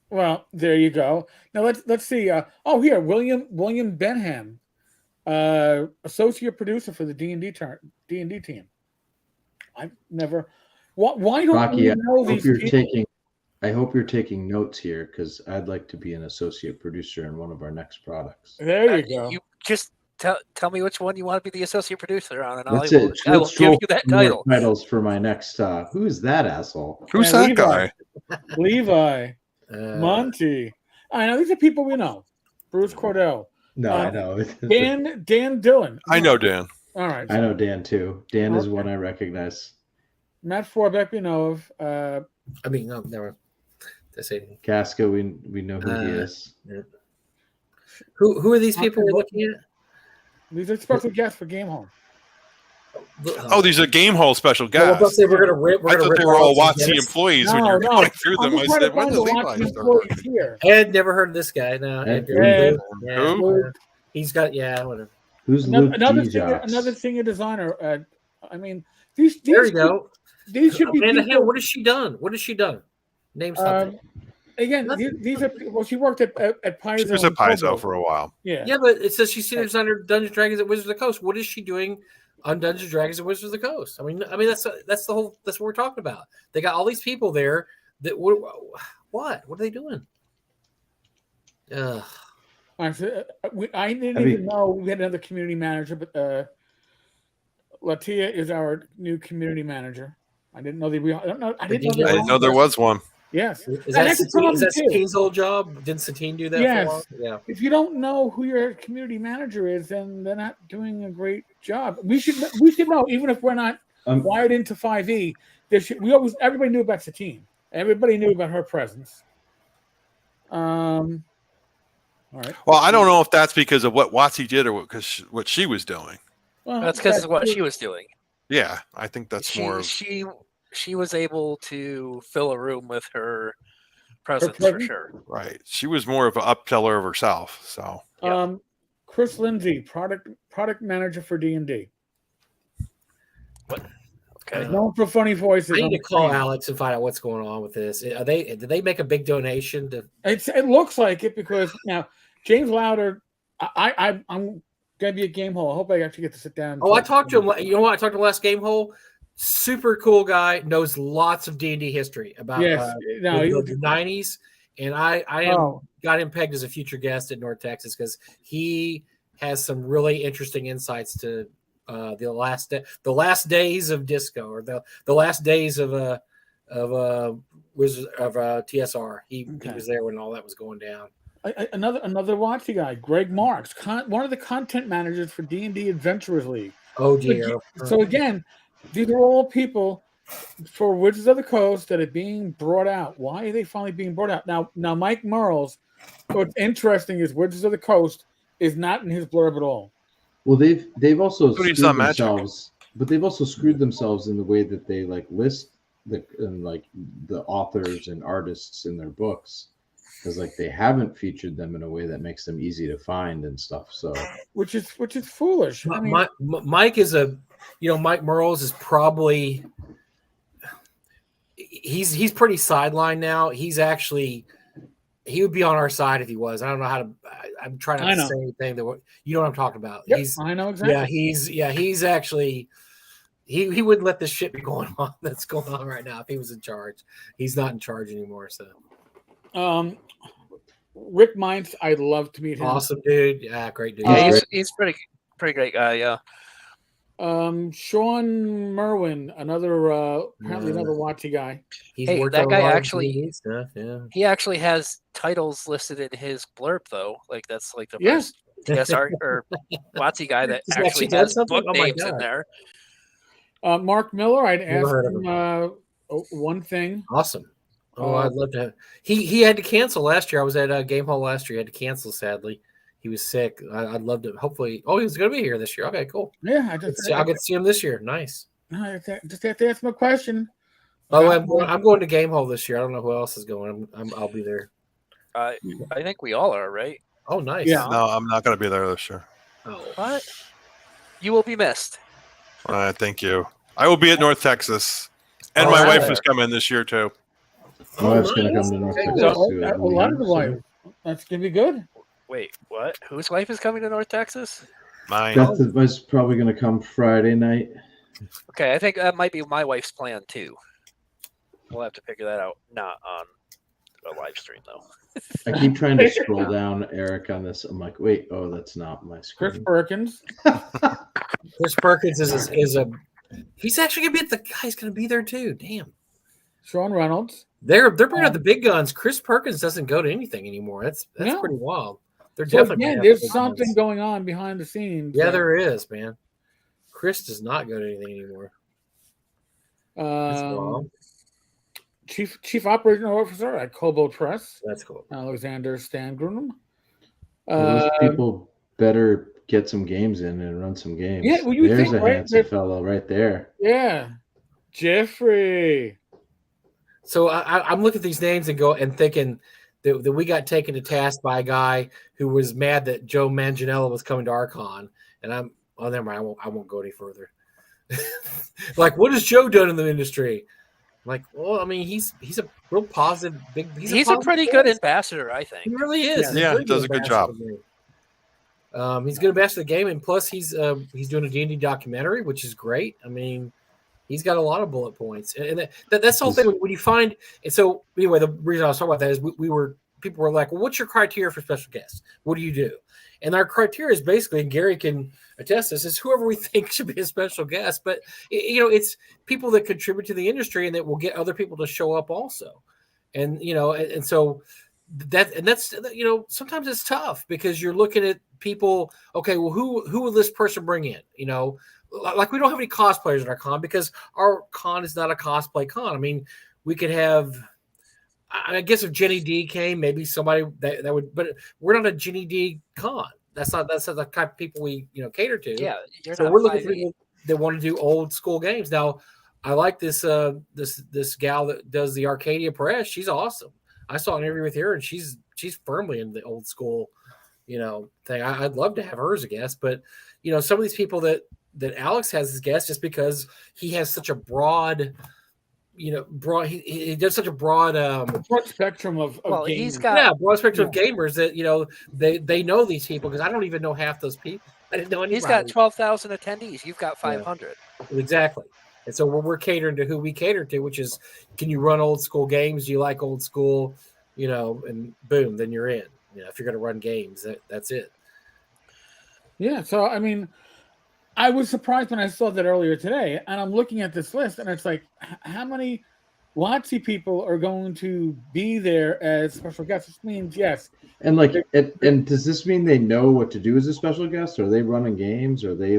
Well, there you go. Now let's see. Here, William Benham, associate producer for the D&D team. I've never. Why don't Rocky, you know these people? I hope you're taking notes here because I'd like to be an associate producer in one of our next products. There you go. You just tell me which one you want to be the associate producer on, and I will give you that title. Titles for my next. Who's that asshole? Who's that guy? Levi. Monty. I know these are people we know. Bruce Cordell. No, I know. Dan Dillon. I know Dan. All right. I know Dan too. Dan is one I recognize. Matt Forbeck, we know of. I mean, no, never. Casca, we know who he is. Yeah. Who are these people we're looking at? These are special guests for Game Home. Oh, these are Game Hall special guests. Well, say we're gonna rip. I thought they were all WotC employees when you're going through them. I said, when did Levi start? Ed, never heard of this guy. No, Ed. Who? He's got whatever. Who's another senior designer? I mean, these. There you go. These should be. Amanda Hill. What has she done? Name something. Again, these are. Well, she worked at Paizo. She was at Paizo for a while. Yeah. Yeah, but it says she's senior designer Dungeons and Dragons at Wizards of the Coast. What is she doing on Dungeons and Dragons and Wizards of the Coast? I mean that's the whole. That's what we're talking about. They got all these people there. That what are they doing? I didn't even know we had another community manager, but Latia is our new community manager. I didn't know that I didn't know there was one. Yes. Is that Satine's old job? Didn't Satine do that for a while? Yeah. If you don't know who your community manager is, then they're not doing a great job. We should know, even if we're not wired into 5e. Everybody knew about Satine. Everybody knew about her presence. All right. Well, I don't know if that's because of what WotC did or because what she was doing. Well, that's because of what she was doing. Yeah, I think that's more. she was able to fill a room with her presence for sure. Right. She was more of an upseller of herself. So Chris Lindsay, product manager for D&D. What? Okay. Known for funny voices. I need to call Alex and find out what's going on with this. Did they make a big donation to? It looks like it, because now James Lauder, I'm gonna be at Game Hole. I hope I actually get to sit down. I talked to him. You know what? I talked to him last Game Hole. Super cool guy, knows lots of D&D history about the 90s, and I got him pegged as a future guest at North Texas because he has some really interesting insights to the last days of disco, or the last days of TSR. He was there when all that was going down. Another Watchy guy, Greg Marks, one of the content managers for D&D Adventurers League. Oh dear. So again, these are all people for Wizards of the Coast that are being brought out. Why are they finally being brought out? Now Mike Merles, what's interesting is Wizards of the Coast is not in his blurb at all. Well, they've also screwed themselves, but they've also screwed themselves in the way that they list the authors and artists in their books, because they haven't featured them in a way that makes them easy to find and stuff. So which is foolish. I mean, Mike is Mike Merles is probably he's pretty sidelined now. He would be on our side if he was. I don't know how to. I'm trying not to say anything that you know what I'm talking about. Yep, I know exactly. He's actually he wouldn't let this shit be going on that's going on right now if he was in charge. He's not in charge anymore. So, Rick Mines, I'd love to meet him. Awesome dude. Yeah, great dude. Yeah, he's pretty great guy. Yeah. Sean Merwin, apparently another Watchy guy. That guy actually stuff, yeah. He actually has titles listed in his blurb though. That's the first TSR or Watchy guy that actually has book names in there. Mark Miller, I'd ask him one thing. Awesome. I'd love to. He had to cancel last year. I was at Game Hall last year. He had to cancel, sadly. He was sick. I'd love to. Hopefully, he was going to be here this year. Okay, cool. Yeah, I'll get to see him this year. Nice. I just have to ask him a question. I'm going to Game Hall this year. I don't know who else is going. I'll be there. I think we all are, right? Oh, nice. Yeah. No, I'm not going to be there this year. Oh, what? You will be missed. Thank you. I will be at North Texas, and my wife is coming this year too. My wife's going to come to North Texas too. A lot of the wife. That's going to be good. Wait, what? Whose wife is coming to North Texas? Mine. That's probably going to come Friday night. Okay, I think that might be my wife's plan too. We'll have to figure that out. Not on a live stream though. I keep trying to scroll down, Eric, on this. I'm like, wait, that's not my screen. Chris Perkins. Chris Perkins is a. He's actually gonna be the guy's gonna be there too. Damn. Sean Reynolds. They're bringing out the big guns. Chris Perkins doesn't go to anything anymore. That's pretty wild. They're definitely there's something going on behind the scenes. Yeah, there is, man. Chris does not go to anything anymore. Chief Operating Officer at Kobold Press. That's cool. Alexander Stangrunum. Those people better get some games in and run some games. Yeah, well, there's a handsome fellow right there. Yeah, Jeffrey. So I'm looking at these names and thinking that we got taken to task by a guy who was mad that Joe Manganiello was coming to our con, and never mind. I won't go any further. What has Joe done in the industry? Well, I mean, he's a real positive. He's a pretty good ambassador, I think. He really is. Yeah, he does a good job. He's a good ambassador of the game, and plus he's doing a D&D documentary, which is great. I mean, he's got a lot of bullet points, and that's the whole thing. When you find, and so anyway, the reason I was talking about that is people were like, well, what's your criteria for special guests? What do you do? And our criteria is basically, and Gary can attest this, is whoever we think should be a special guest. But it's people that contribute to the industry and that will get other people to show up also. And and so that's sometimes it's tough because you're looking at people. Okay, well, who will this person bring in? We don't have any cosplayers at our con because our con is not a cosplay con. I mean, we could have. I guess if Jenny D came, maybe somebody that would, but we're not a Jenny D con. That's not the type of people we cater to. Yeah, so we're looking for people that want to do old school games. Now, I like this this gal that does the Arcadia Press. She's awesome. I saw an interview with her, and she's firmly in the old school, thing. I'd love to have her as a guest, but some of these people that Alex has as guests, just because he has such a broad, he does such a broad spectrum of well, gamers. he's got broad spectrum of gamers that they know these people, because I don't even know half those people. I didn't know anybody. He's got 12,000 attendees. You've got 500. Yeah, exactly. And so we're catering to who we cater to, which is, can you run old school games? Do you like old school? And boom, then you're in. If you're going to run games, that's it. Yeah. So, I mean, I was surprised when I saw that earlier today, and I'm looking at this list, and it's like, how many WotC people are going to be there as special guests? Which means, yes. And and does this mean they know what to do as a special guest? Are they running games? Are they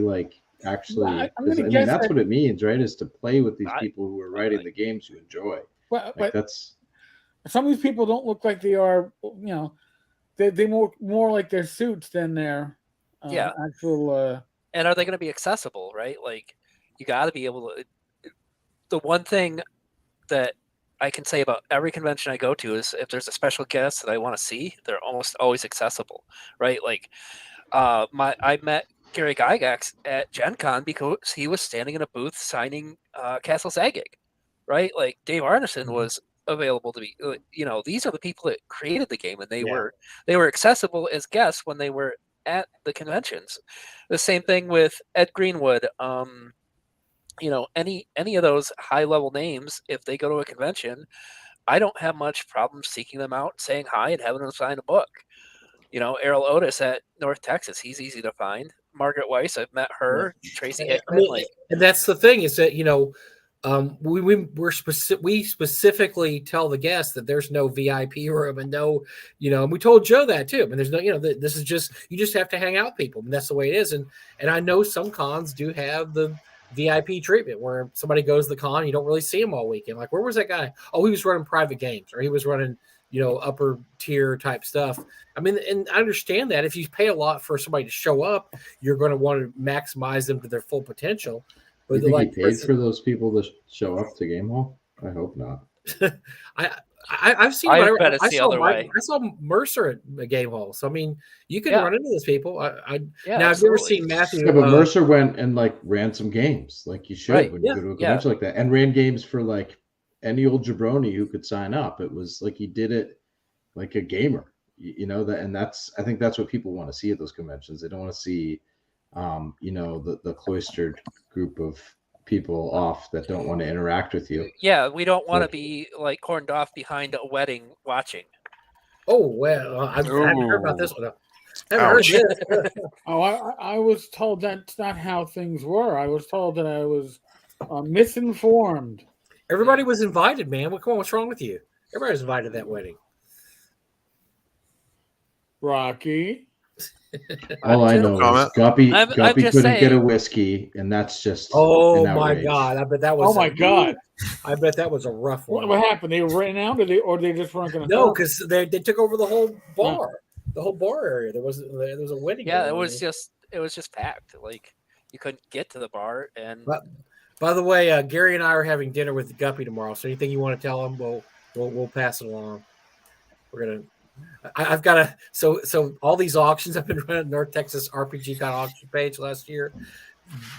actually? I'm I mean, that's what it means, right? Is to play with these people who are writing the games you enjoy. Well, but that's some of these people don't look like they are. They more like their suits than their actual. And are they going to be accessible? Right, like you got to be able to. The one thing that I can say about every convention I go to is if there's a special guest that I want to see, they're almost always accessible, right? Like, I met Gary Gygax at Gen Con because he was standing in a booth signing Castle Zagig, right? Like Dave Arneson was available to be. These are the people that created the game, and they were accessible as guests when they were at the conventions. The same thing with Ed Greenwood. Any of those high level names, if they go to a convention, I don't have much problem seeking them out, saying hi, and having them sign a book. Errol Otis at North Texas, he's easy to find. Margaret Weiss, I've met her. Tracy Hickman, and that's the thing, is that we specifically tell the guests that there's no VIP room, and and we told Joe that too. And there's no, this is just, you just have to hang out with people, and that's the way it is. And I know some cons do have the VIP treatment where somebody goes to the con, you don't really see him all weekend. Like, where was that guy? Oh, he was running private games, or he was running, upper tier type stuff. I mean, and I understand that if you pay a lot for somebody to show up, you're going to want to maximize them to their full potential. But you think he paid for those people to show up to Game Hall? I hope not. I've seen. I bet it's the other way. I saw Mercer at a Game Hall, so I mean, you can run into those people. Now, absolutely. I've never seen Matthew. Yeah, but Mercer went and ran some games, like you should when you go to a convention like that, and ran games for any old jabroni who could sign up. It was like he did it like a gamer, that, and I think that's what people want to see at those conventions. They don't want to see, the cloistered group of people off that don't want to interact with you. Yeah, we don't want to be corned off behind a wedding watching. Oh well, I haven't heard about this one. I haven't heard this. I was told that's not how things were. I was told that I was misinformed. Everybody was invited, man. Come on, what's wrong with you? Everybody was invited to that wedding. Rocky. All I know is Guppy couldn't get a whiskey, and that's just my god! I bet that was. Oh my god! I bet that was a rough one. What happened? They ran out, or they just weren't going to? No, because they took over the whole bar, the whole bar area. There was a wedding. Yeah, it was just packed. Like you couldn't get to the bar. And by the way, Gary and I are having dinner with Guppy tomorrow. So anything you want to tell him, we'll pass it along. We're gonna. I've got a so all these auctions I've been running North Texas RPG Con auction page last year.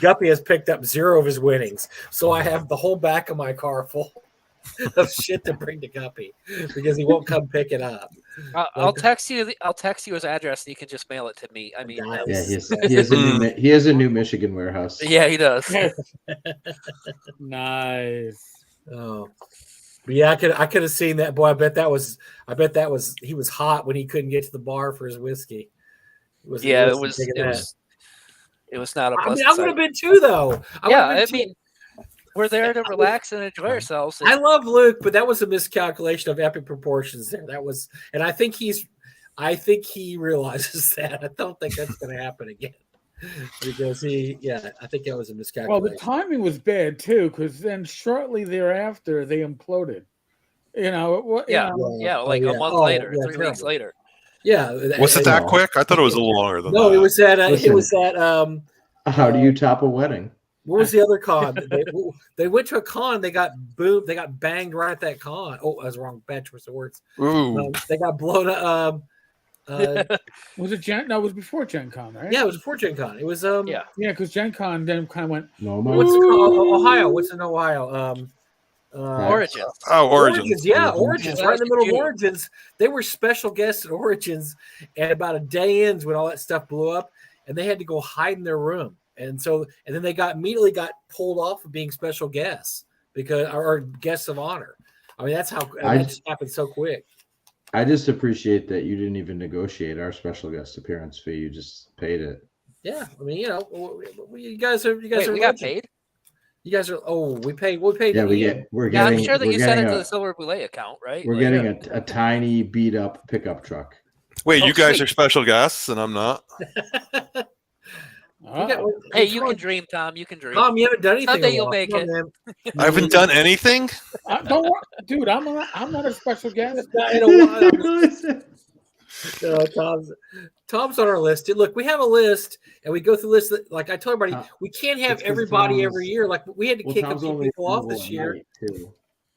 Guppy has picked up 0 of his winnings, so I have the whole back of my car full of shit to bring to Guppy because he won't come pick it up. I'll text you his address, and you can just mail it to me. I mean, he has a new Michigan warehouse. Yeah, he does. Nice. Oh. But yeah, I could have seen that. Boy, I bet that was he was hot when he couldn't get to the bar for his whiskey. It was not a pleasant I would have been too, though. We're there to relax and enjoy ourselves. I love Luke, but that was a miscalculation of epic proportions there. That was, and I think he realizes that. I don't think that's going to happen again. Because I think that was a miscalculation. Well, the timing was bad too, because then shortly thereafter they imploded. A month later, 3 weeks later. Yeah, was it that quick? I thought it was a little longer than that. No, it was at. How do you top a wedding? What was the other con? They went to a con. They got boomed. They got banged right at that con. Oh, I was wrong. Bad choice of words. Ooh. They got blown up. Was it Gen? No, it was before Gen Con, right? Yeah, it was before Gen Con. It was Yeah. Yeah, because Gen Con then kind of went. No, What's it called? Ohio. What's in Ohio? Origins. Oh, Origins. Yeah, Origins. Yeah, Right in the middle of June. Origins. They were special guests at Origins, and about a day in when all that stuff blew up, and they had to go hide in their room. And then they immediately got pulled off of being special guests or guests of honor. I mean, that's how that just happened so quick. I just appreciate that you didn't even negotiate our special guest appearance fee. You just paid it. Yeah, I mean, you guys are. Wait, we got paid? You guys are. Oh, we paid. Yeah, we're getting. I'm sure that you sent it getting to the Silver Bulette account, right? We're getting a tiny beat up pickup truck. Wait, you guys sweet. are special guests and I'm not? Hey, you can dream, Tom. You can dream. Tom, you haven't done anything. Someday you'll make it. I haven't done anything. Don't worry, dude. I'm not a special guest. In a while. Tom's on our list. Look, we have a list, and we go through lists. Like I told everybody, we can't have everybody every year. Like we had to kick a few people off this year,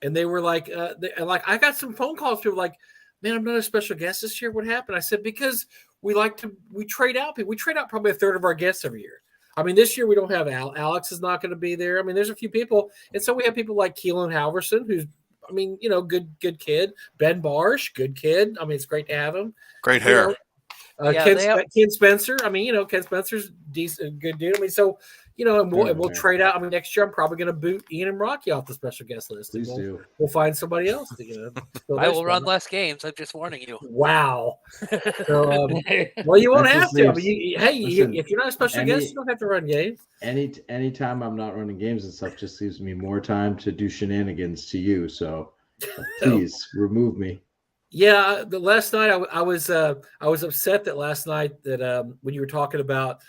and they were like, I got some phone calls. People like, man, I'm not a special guest this year. What happened? I said because we trade out people. We trade out probably a third of our guests every year. I mean, this year we don't have Alex is not going to be there. I mean, there's a few people, and so we have people like Keelan Halverson, who's, I mean, good kid. Ben Barsh, good kid. I mean, it's great to have him. Great hair. Ken Spencer. I mean, Ken Spencer's decent, good dude. I mean, so and we'll trade out. I mean, next year I'm probably going to boot Ian and Rocky off the special guest list. Please do. We'll find somebody else to I will run less games. I'm just warning you. Wow. So, well, you won't have to. I mean, if you're not a special guest, you don't have to run games. Anytime I'm not running games and stuff, just leaves me more time to do shenanigans to you. So please remove me. Yeah, the last night I was upset that last night that when you were talking about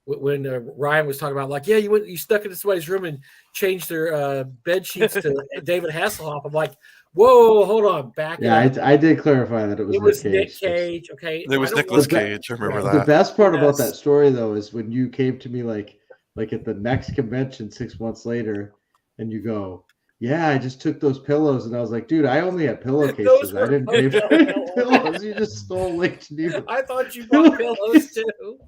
when Ryan was talking about like, yeah, you stuck into somebody's room and changed their bed sheets to David Hasselhoff. I'm like, whoa, hold on, back. Yeah, I did clarify that it was Nick Cage. Okay, it was Nicolas Cage. I remember that. The best part about that story though is when you came to me like at the next convention 6 months later, and you go, yeah, I just took those pillows, and I was like, dude, I only had pillowcases. I didn't pay for pillows. You just stole Lake's new. I thought you bought pillows too.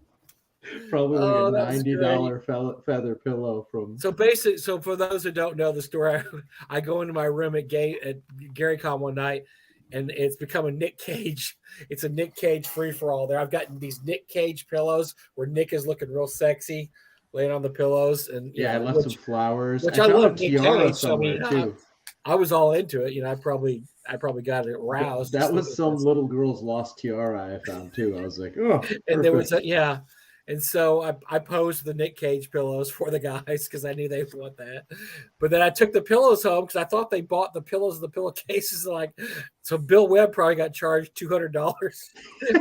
Probably like a $90 feather pillow from. So basically, for those who don't know the story, I go into my room at GaryCon one night, and it's become a Nick Cage. It's a Nick Cage free for all there. I've gotten these Nick Cage pillows where Nick is looking real sexy, laying on the pillows, and I left some flowers. Which I love Nick Cage. So, I mean, too. I was all into it. I probably got it aroused. That was some little girl's lost tiara I found too. I was like, oh, and there was and so I posed the Nick Cage pillows for the guys because I knew they would want that. But then I took the pillows home because I thought they bought the pillows and the pillowcases. So Bill Webb probably got charged $200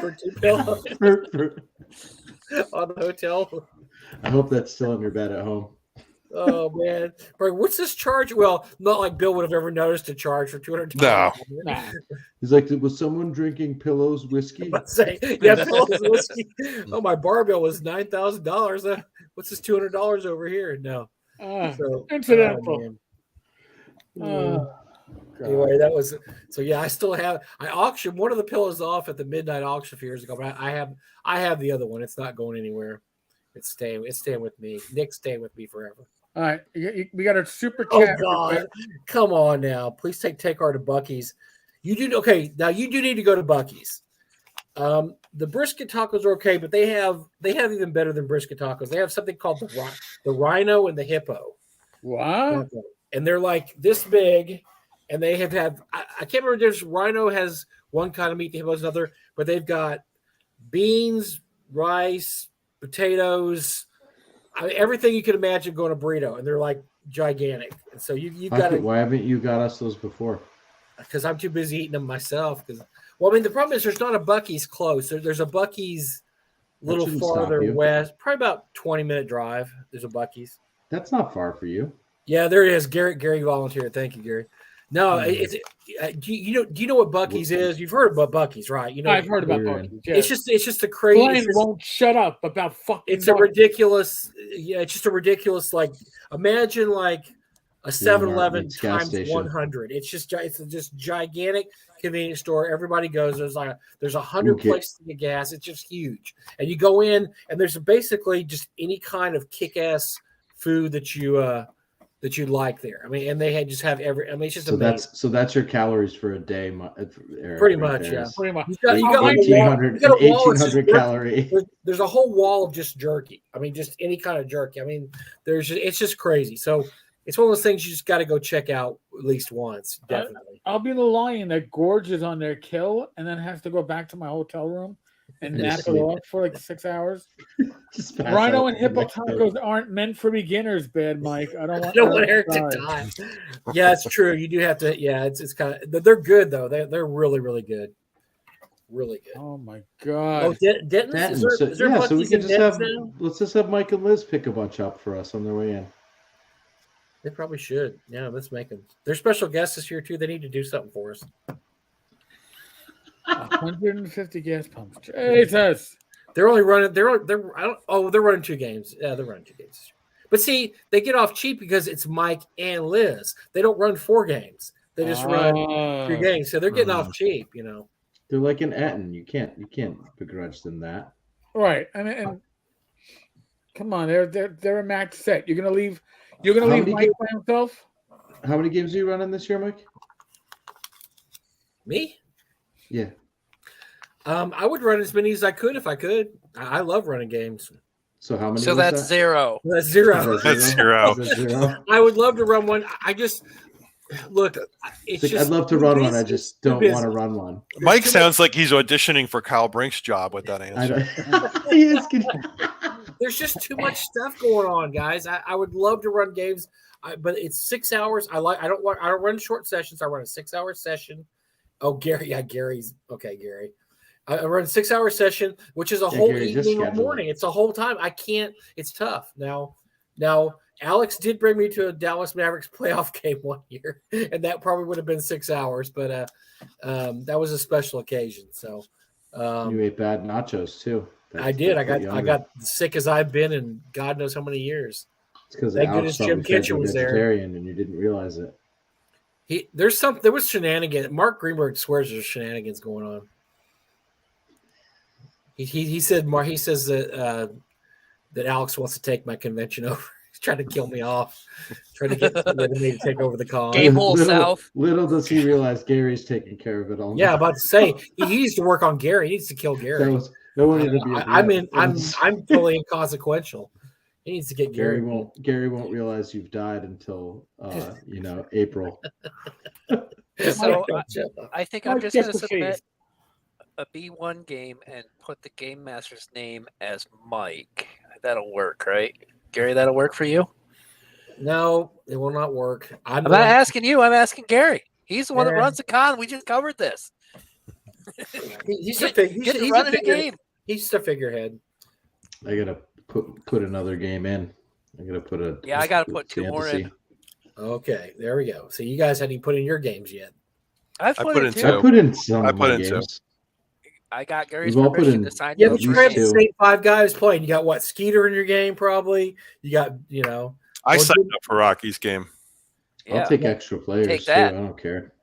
for 2 pillows on the hotel. I hope that's still in your bed at home. Oh man, what's this charge? Well, not like Bill would have ever noticed a charge for $200. No. He's like, was someone drinking Pillows whiskey? Pillows whiskey. Oh, my bar bill was $9,000. What's this $200 over here? No. Incidental. Anyway, that was so. Yeah, I auctioned one of the pillows off at the midnight auction a few years ago, but I have the other one. It's not going anywhere. It's staying with me. Nick's staying with me forever. All right, we got a super chat. Oh God, come on now! Please take Tenkar to Buc-ee's. You do okay now. You do need to go to Buc-ee's. The brisket tacos are okay, but they have even better than brisket tacos. They have something called the rhino and the hippo. Wow! And they're like this big, and they have I can't remember. There's rhino has one kind of meat, the hippo has another, but they've got beans, rice, potatoes. Everything you could imagine going to burrito, and they're like gigantic. And so you got to. Why haven't you got us those before? Because I'm too busy eating them myself. Well, I mean, the problem is there's not a Buc-ee's close. There's a Buc-ee's a little farther west, probably about 20-minute drive. There's a Buc-ee's. That's not far for you. Yeah, there it is. Gary volunteered. Thank you, Gary. No, it's do you know what Buc-ee's is? You've heard about Buc-ee's, right? You know, I've heard about Buc-ee's. Yes. It's just a crazy. Glenn won't shut up about fucking. It's a ridiculous. Yeah, it's just a ridiculous. Like imagine like a 7-Eleven times 100. It's just gigantic convenience store. Everybody goes. There's 100 places to get gas. It's just huge. And you go in, and there's basically just any kind of kick-ass food that you like there. I mean, and they just have every. I mean, it's just amazing. That's your calories for a day, Eric, pretty much, yeah. Pretty much. You got 1,800 calorie. There's a whole wall of just jerky. I mean, just any kind of jerky. I mean, it's just crazy. So it's one of those things you just got to go check out at least once. Definitely. I'll be the lion that gorges on their kill and then has to go back to my hotel room and nap it off for like 6 hours. Rhino and hippotacos aren't meant for beginners, Bad Mike. I don't want Eric to die. Yeah, it's true. You do have to. Yeah, it's kind of. They're good though. They're really, really good. Really good. Oh my god. Oh, Denton's? Is there so we can just have. now? Let's just have Mike and Liz pick a bunch up for us on their way in. They probably should. Yeah, let's make them. They're special guests this year too. They need to do something for us. 150 gas pumps. Jesus. They're only running. They're running 2 games. Yeah, they're running 2 games. But see, they get off cheap because it's Mike and Liz. They don't run 4 games. They just run 3 games. So they're getting off cheap. You know. They're like an Eton. You can't begrudge them that. Right. I mean, and come on, they're a max set. You're gonna leave Mike by himself. How many games are you running this year, Mike? Me? Yeah. I would run as many as I could if I could. I love running games. So how many? So that's that? 0. That's 0. That's 0. I would love to run one. I just look. I'd love to run one. I just don't want to run one. Mike sounds like he's auditioning for Kyle Brink's job with that answer. He is There's just too much stuff going on, guys. I would love to run games, but it's 6 hours. I don't run short sessions. I run a 6-hour session. Oh, Gary. Yeah, Gary's okay. Gary. I run a 6-hour session, which is a whole Gary, evening or morning. It's a whole time. I can't. It's tough. Now, Alex did bring me to a Dallas Mavericks playoff game one year, and that probably would have been 6 hours, but that was a special occasion. So you ate bad nachos too. I did. I got sick as I've been in God knows how many years. It's because thank goodness Jim Kitchen was there, and you didn't realize it. There was shenanigans. Mark Greenberg swears there's shenanigans going on. He says that Alex wants to take my convention over. He's trying to kill me off, trying to get me to take over the con. Game Hole South. Little does he realize Gary's taking care of it all. Yeah, about to say he needs to work on Gary. He needs to kill Gary. I'm totally inconsequential. He needs to get Gary. Gary won't realize you've died until April. So I think I'm just going to submit a B1 game and put the game master's name as Mike. That'll work, right? Gary, that'll work for you? No, it will not work. I'm not asking you. I'm asking Gary. He's the one that runs the con. We just covered this. He's running a game. He's just a figurehead. I gotta put another game in. I gotta put a. Yeah, I gotta put 2 more in. Okay, there we go. So you guys hadn't put in your games yet. I've put in 2. I put in some. I put in games. 2. I got Gary's permission to sign. Yeah, but you have the same 5 guys playing. You got what? Skeeter in your game, probably. You got, I signed up for Rocky's game. Yeah. I'll take extra players too. I don't care.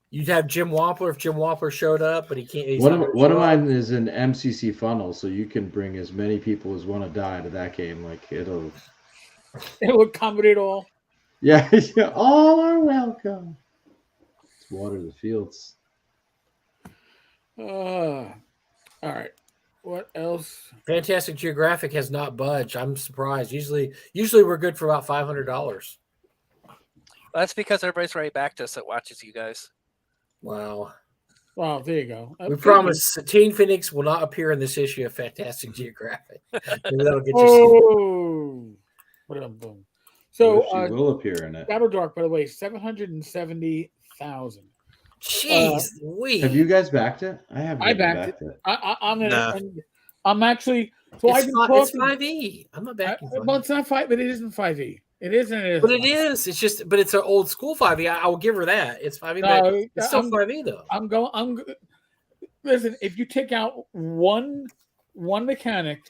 You'd have Jim Wampler if Jim Wampler showed up, but he can't. One of mine is an MCC funnel, so you can bring as many people as want to die to that game. Like it'll accommodate all. Yeah, all are welcome. Let's water the fields. All right. What else? Fantastic Geographic has not budged. I'm surprised. Usually we're good for about $500. That's because everybody's right back to us that watches you guys. Wow. Wow, there you go. We promise Teen Phoenix will not appear in this issue of Fantastic Geographic. That'll get you. Boom. So she will appear in it. Battle Dark, by the way, 770,000. Jeez, have you guys backed it? I haven't. I backed it. I'm actually. So it's 5e. I'm not backing. Well, it's not 5, but it isn't 5e. It isn't. But it is. It's just. But it's an old school 5e. I will give her that. It's 5e. No, but it's still 5e though. Listen. If you take out one mechanic,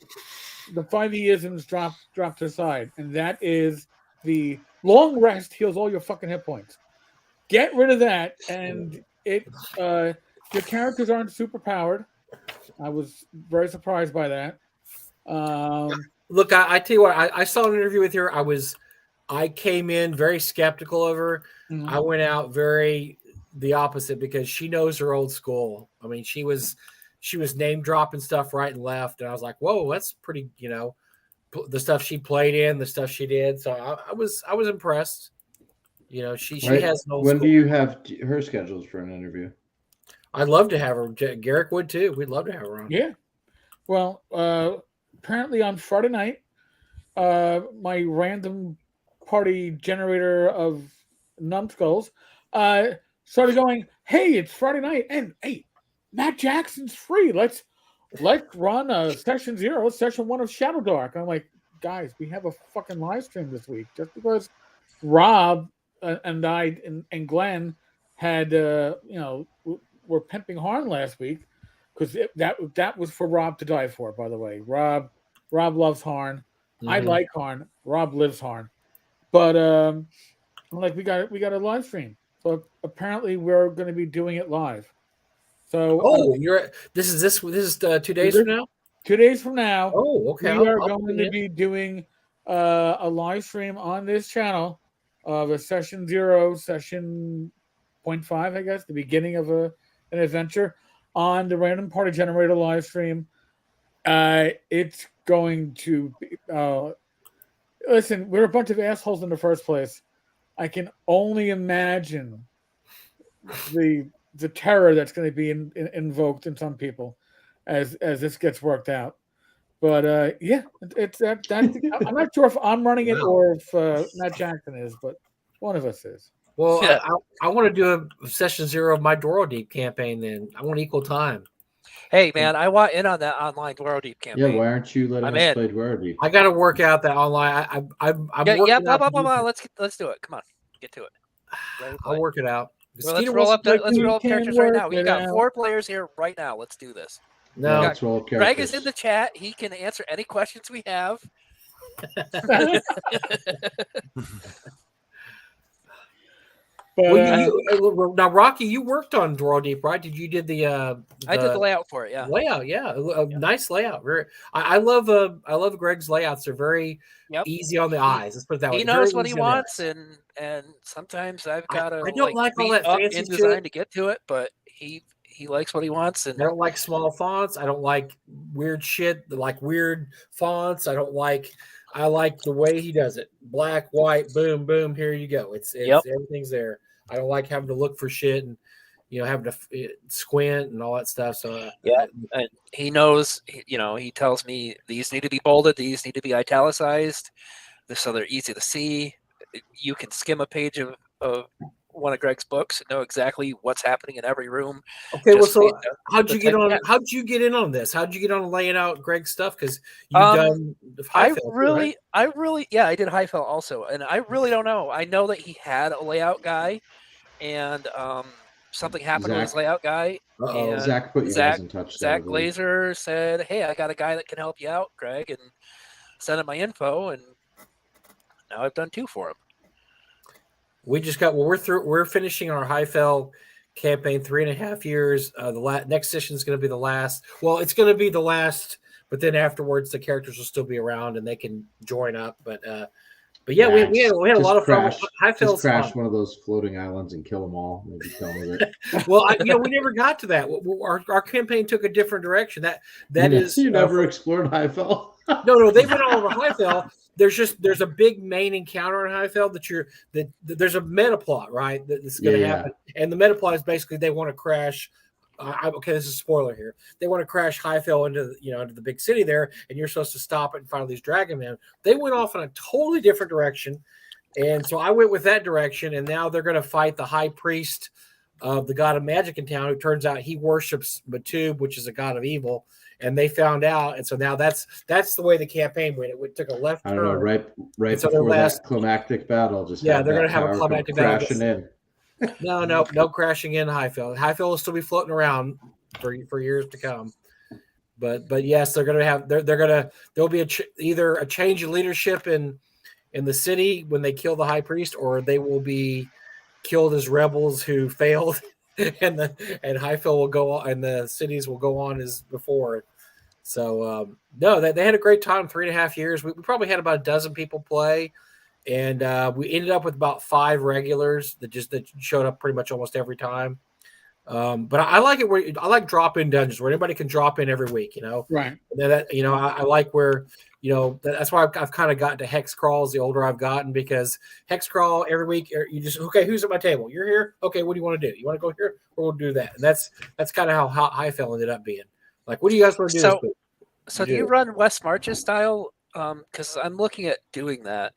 the 5e-isms dropped aside, and that is the long rest heals all your fucking hit points. Get rid of that, and your characters aren't super powered. I was very surprised by that. Look, I tell you what, I saw an interview with her. I came in very skeptical of her. Mm-hmm. I went out the opposite because she knows her old school. I mean, she was name dropping stuff right and left, and I was like, whoa, that's pretty. The stuff she played in, the stuff she did. So I was impressed. She has no. When do you have her scheduled for an interview? I'd love to have her. Garrick would too. We'd love to have her on. Yeah. Well, apparently on Friday night, my random party generator of numbskulls started going, "Hey, it's Friday night, and hey, Matt Jackson's free. Let's run session 0, session 1 of Shadow Dark." I'm like, guys, we have a fucking live stream this week. Just because Rob and I and Glenn had were pimping Harn last week, because that was for Rob to die for. By the way, Rob loves Harn. Mm-hmm. I like Harn. Rob lives Harn. But I'm like, we got a live stream. So apparently we're going to be doing it live. So this is 2 days from now. 2 days from now. Oh, okay. We are going to be doing a live stream on this channel of a session 0, session 0.5, I guess, the beginning of an adventure on the Random Party Generator live stream. It's going to be. Listen, we're a bunch of assholes in the first place. I can only imagine the terror that's going to be invoked in some people as this gets worked out. But yeah, it's that. I'm not sure if I'm running it or if Matt Jackson is, but one of us is. Well, yeah. I want to do a session 0 of my Doro Deep campaign. Then I want equal time. Hey man, I want in on that online Doro Deep campaign. Yeah, why aren't you letting us play Doro Deep? I got to work out that online. I'm blah. Let's do it. Come on, get to it. I'll work it out. Well, let's roll up characters right now. We've got 4 players here right now. Let's do this. No, let's roll characters. Greg is in the chat. He can answer any questions we have. Now, Rocky, you worked on Doro Deep, right? You did the I did the layout for it. Yeah, layout. Yeah, nice layout. I love Greg's layouts. They're very easy on the eyes. Let's put it that way. He knows what he wants, and sometimes I've got to. I don't like all that fancy design to get to it, but he likes what he wants. And I don't like small fonts. I don't like weird shit. Like weird fonts. I like the way he does it. Black, white, boom, boom. Here you go. It's everything's there. I don't like having to look for shit and having to squint and all that stuff. So and he knows. He tells me these need to be bolded. These need to be italicized, so they're easy to see. You can skim a page of one of Greg's books and know exactly what's happening in every room. Okay, well, so how'd you get in on this? How'd you get on laying out Greg's stuff? Because you've done Highfell, I did Highfell also, and I really don't know. I know that he had a layout guy, and something happened to his layout guy. And Zach put you guys in touch. Zach Glazer said, "Hey, I got a guy that can help you out, Greg," and sent him my info, and now I've done 2 for him. We just got we're finishing our Highfell campaign 3.5 years. The next session is going to be the last. Well, it's going to be the last, but then afterwards the characters will still be around and they can join up. But yeah, we had a lot of fun. Just crash one of those floating islands and kill them all. Maybe kill them with it. Well, we never got to that. Our campaign took a different direction. You never explored Highfell. No, they went all over Highfell. There's a big main encounter in Highfell that there's a meta plot, right? That's going to happen, and the meta plot is basically they want to crash. Okay, this is a spoiler here. They want to crash Highfell into the big city there, and you're supposed to stop it and find these dragon men. They went off in a totally different direction, and so I went with that direction. And now they're going to fight the high priest of the god of magic in town, who turns out he worships Matub, which is a god of evil. and they found out, and so now that's the way the campaign went. It took a left turn. I don't know, right so before that climactic battle. Just they're that going to have a tower climactic come battle. crashing in. No crashing in Highfield. Highfield will still be floating around for years to come. But yes, they're going to have there'll be either a change in leadership in the city when they kill the high priest, or they will be killed as rebels who failed, and Highfield will go on, and the cities will go on as before. So no, they had a great time. 3.5 years. We probably had about a dozen people play. And we ended up with about 5 regulars that showed up pretty much almost every time. But I like it where I like drop-in dungeons where anybody can drop in every week, Right. And that, I like where, that's why I've kind of gotten to hex crawls the older I've gotten, because hex crawl every week, you just, okay, who's at my table? You're here? Okay, what do you want to do? You want to go here? Or we'll do that. And that's kind of how Highfield ended up being. Like, what do you guys want to do this week? So do you run West Marches style? Because I'm looking at doing that.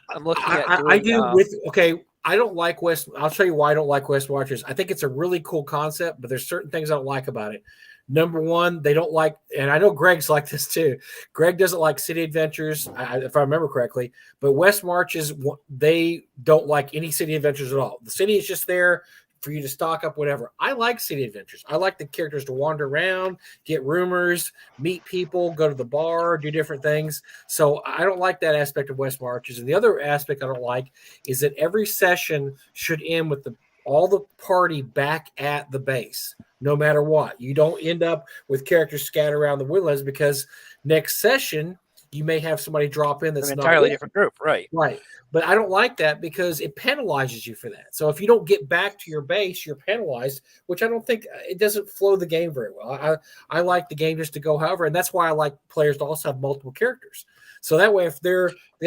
I'm looking at doing, I do I don't like West. I'll show you why I don't like West Marches. I think it's a really cool concept, but there's certain things I don't like about it. Number one, they don't like, and I know Greg's like this too. Greg doesn't like city adventures, if I remember correctly. But West Marches, they don't like any city adventures at all. The city is just there for you to stock up, whatever. I like city adventures. I like the characters to wander around, get rumors, meet people, go to the bar, do different things. So I don't like that aspect of West Marches. And the other aspect I don't like is that every session should end with all the party back at the base, no matter what. You don't end up with characters scattered around the woodlands, because next session you may have somebody drop in that's an entirely different group, right? Right. But I don't like that, because it penalizes you for that. So if you don't get back to your base, you're penalized, which I don't think, it doesn't flow the game very well. I like the game just to go however, and that's why I like players to also have multiple characters. So that way, if they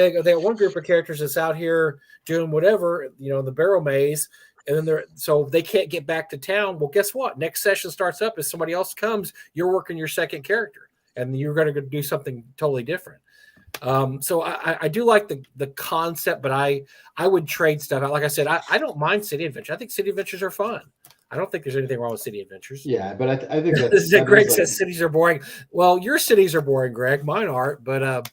have one group of characters that's out here doing whatever, in the barrel maze, and then so they can't get back to town. Well, guess what? Next session starts up. If somebody else comes, you're working your second character, and you're going to do something totally different. So I do like the concept, but I would trade stuff. Like I said, I don't mind city adventures. I think city adventures are fun. I don't think there's anything wrong with city adventures. Yeah, but I think that Greg says cities are boring. Well, your cities are boring, Greg. Mine aren't. But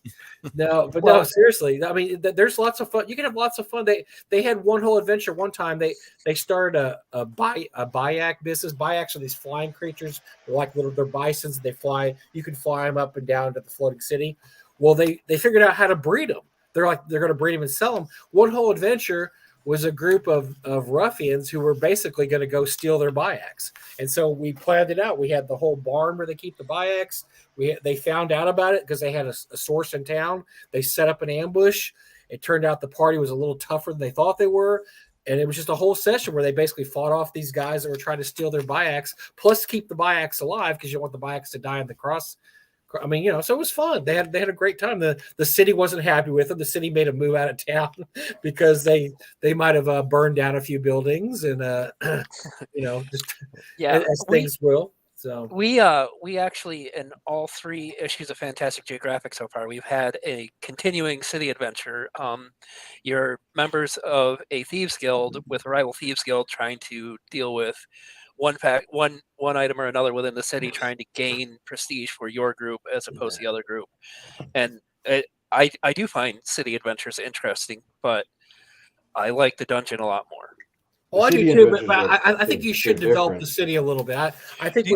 no, seriously. I mean, there's lots of fun. You can have lots of fun. They had one whole adventure one time. They started a byac business. Byacs are these flying creatures. They're like they're bisons. They fly. You can fly them up and down to the floating city. Well, they figured out how to breed them. They're going to breed them and sell them. One whole adventure was a group of ruffians who were basically going to go steal their byacs. And so we planned it out. We had the whole barn where they keep the byacs. They found out about it because they had a source in town. They set up an ambush. It turned out the party was a little tougher than they thought they were. And it was just a whole session where they basically fought off these guys that were trying to steal their byacs, plus keep the byacs alive, because you don't want the byacs to die in the cross. I mean, so it was fun. They had a great time. The city wasn't happy with them. The city made them move out of town because they might have burned down a few buildings, and just as things will. So we actually, in all 3 issues of Fantastic Geographic so far, we've had a continuing city adventure. You're members of a thieves guild with a rival thieves guild trying to deal with one item or another within the city, trying to gain prestige for your group as opposed to the other group. And I do find city adventures interesting, but I like the dungeon a lot more. Well, I do too, but I think you should develop the city a little bit. I think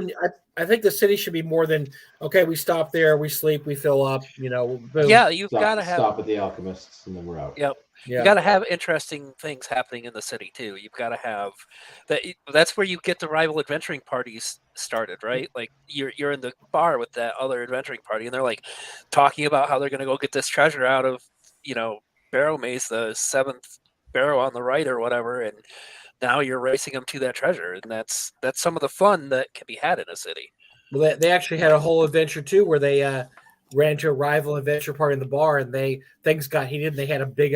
I think the city should be more than, okay, we stop there, we sleep, we fill up, boom. Yeah, you've got to stop at the alchemists and then we're out. Yep. Yeah. You got to have interesting things happening in the city too. You've got to have that. That's where you get the rival adventuring parties started, right? Like you're in the bar with that other adventuring party, and they're like talking about how they're going to go get this treasure out of Barrow Maze, the 7th barrow on the right or whatever, and now you're racing them to that treasure, and that's some of the fun that can be had in a city. Well, they actually had a whole adventure too, where they ran to a rival adventure party in the bar, and things got heated. And they had a big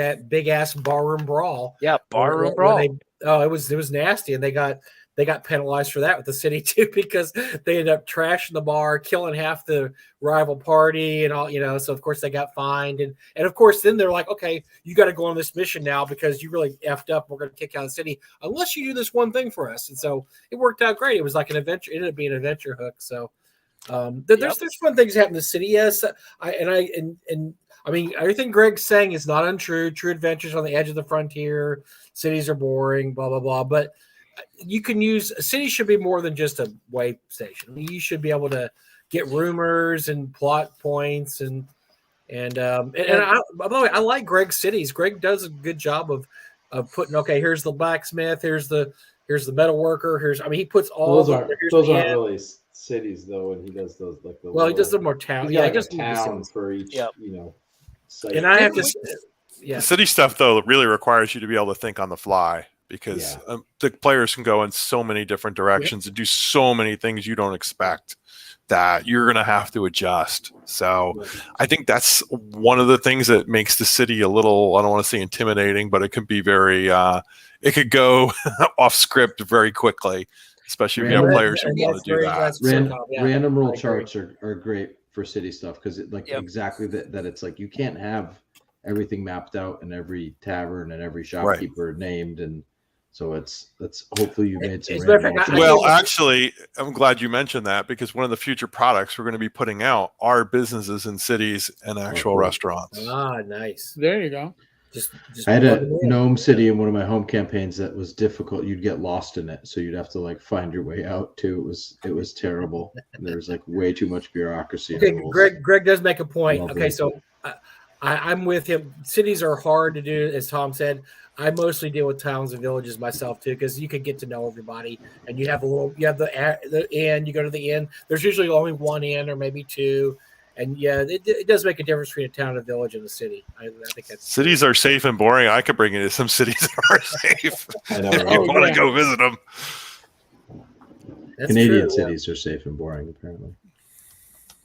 ass barroom brawl. Yeah, barroom brawl. It was nasty, and they got penalized for that with the city too, because they ended up trashing the bar, killing half the rival party, and all. So of course they got fined, and of course then they're like, okay, you got to go on this mission now because you really effed up. We're going to kick you out of the city unless you do this one thing for us. And so it worked out great. It was like an adventure. It ended up being an adventure hook. So. There's fun things happen in the city. Yes, I mean everything Greg's saying is not untrue. True adventures on the edge of the frontier. Cities are boring. Blah blah blah. But you can use a city should be more than just a way station. I mean, you should be able to get rumors and plot points and by the way, I like Greg's cities. Greg does a good job of putting here's the blacksmith, here's the metal worker, he puts all those aren't really cities though, and he does those like the he does the more town. He does a town for each site. And I have to the city stuff though really requires you to be able to think on the fly because the players can go in so many different directions and do so many things you don't expect that you're going to have to adjust. So I think that's one of the things that makes the city a little, I don't want to say intimidating, but it can be very, it could go off script very quickly, especially if you have players who want to do that. Random roll charts are great for city stuff because exactly that it's like you can't have everything mapped out and every tavern and every shopkeeper named, and so it's hopefully you made some. Well, actually, I'm glad you mentioned that because one of the future products we're going to be putting out are businesses in cities and actual restaurants. Ah, nice. There you go. Just I had a Gnome City in one of my home campaigns that was difficult. You'd get lost in it, so you'd have to like find your way out too. It was terrible. There's like way too much bureaucracy. Okay, Greg does make a point. Okay, so I'm with him. Cities are hard to do, as Tom said. I mostly deal with towns and villages myself too, because you can get to know everybody, and you have the inn. You go to the inn. There's usually only one inn or maybe two, and it does make a difference between a town and a village and a city. I think that's cities are safe and boring. I could bring you to some cities that are safe if you want to go visit them. That's Canadian true, cities are safe and boring, apparently.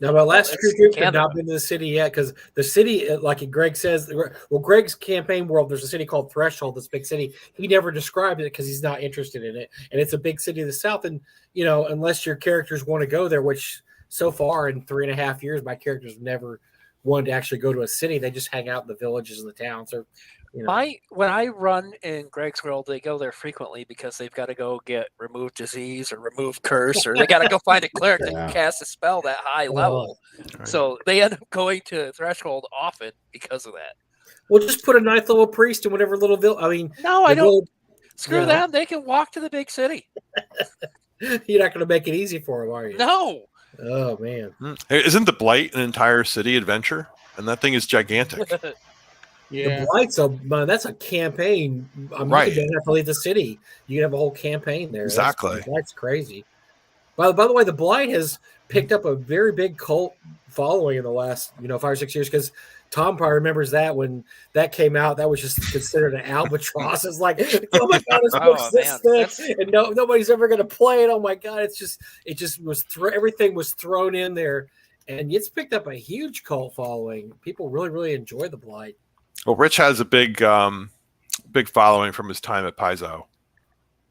Now, my last group have not been to the city yet because the city, like Greg says, Greg's campaign world, there's a city called Threshold, this big city. He never described it because he's not interested in it. And it's a big city in the South. And, unless your characters want to go there, which so far in 3.5 years, my characters never wanted to actually go to a city. They just hang out in the villages and the towns. Or, when I run in Greg's world, they go there frequently because they've got to go get remove disease or remove curse, or they got to go find a cleric that can cast a spell that high level. Right. So they end up going to Threshold often because of that. Well, just put a 9th level priest in whatever little village. I don't. Screw them. They can walk to the big city. You're not going to make it easy for them, are you? No. Oh man! Isn't the Blight an entire city adventure? And that thing is gigantic. The Blight's that's a campaign. Right. You don't have to leave the city. You can have a whole campaign there. Exactly. That's crazy. By the way, the Blight has picked up a very big cult following in the last 5 or 6 years because Tom probably remembers that when that came out, that was just considered an albatross. It's like, oh my God, this thing, and nobody's ever going to play it. Oh my God, it just was everything was thrown in there, and it's picked up a huge cult following. People really, really enjoy the Blight. Well, Rich has a big following from his time at Paizo,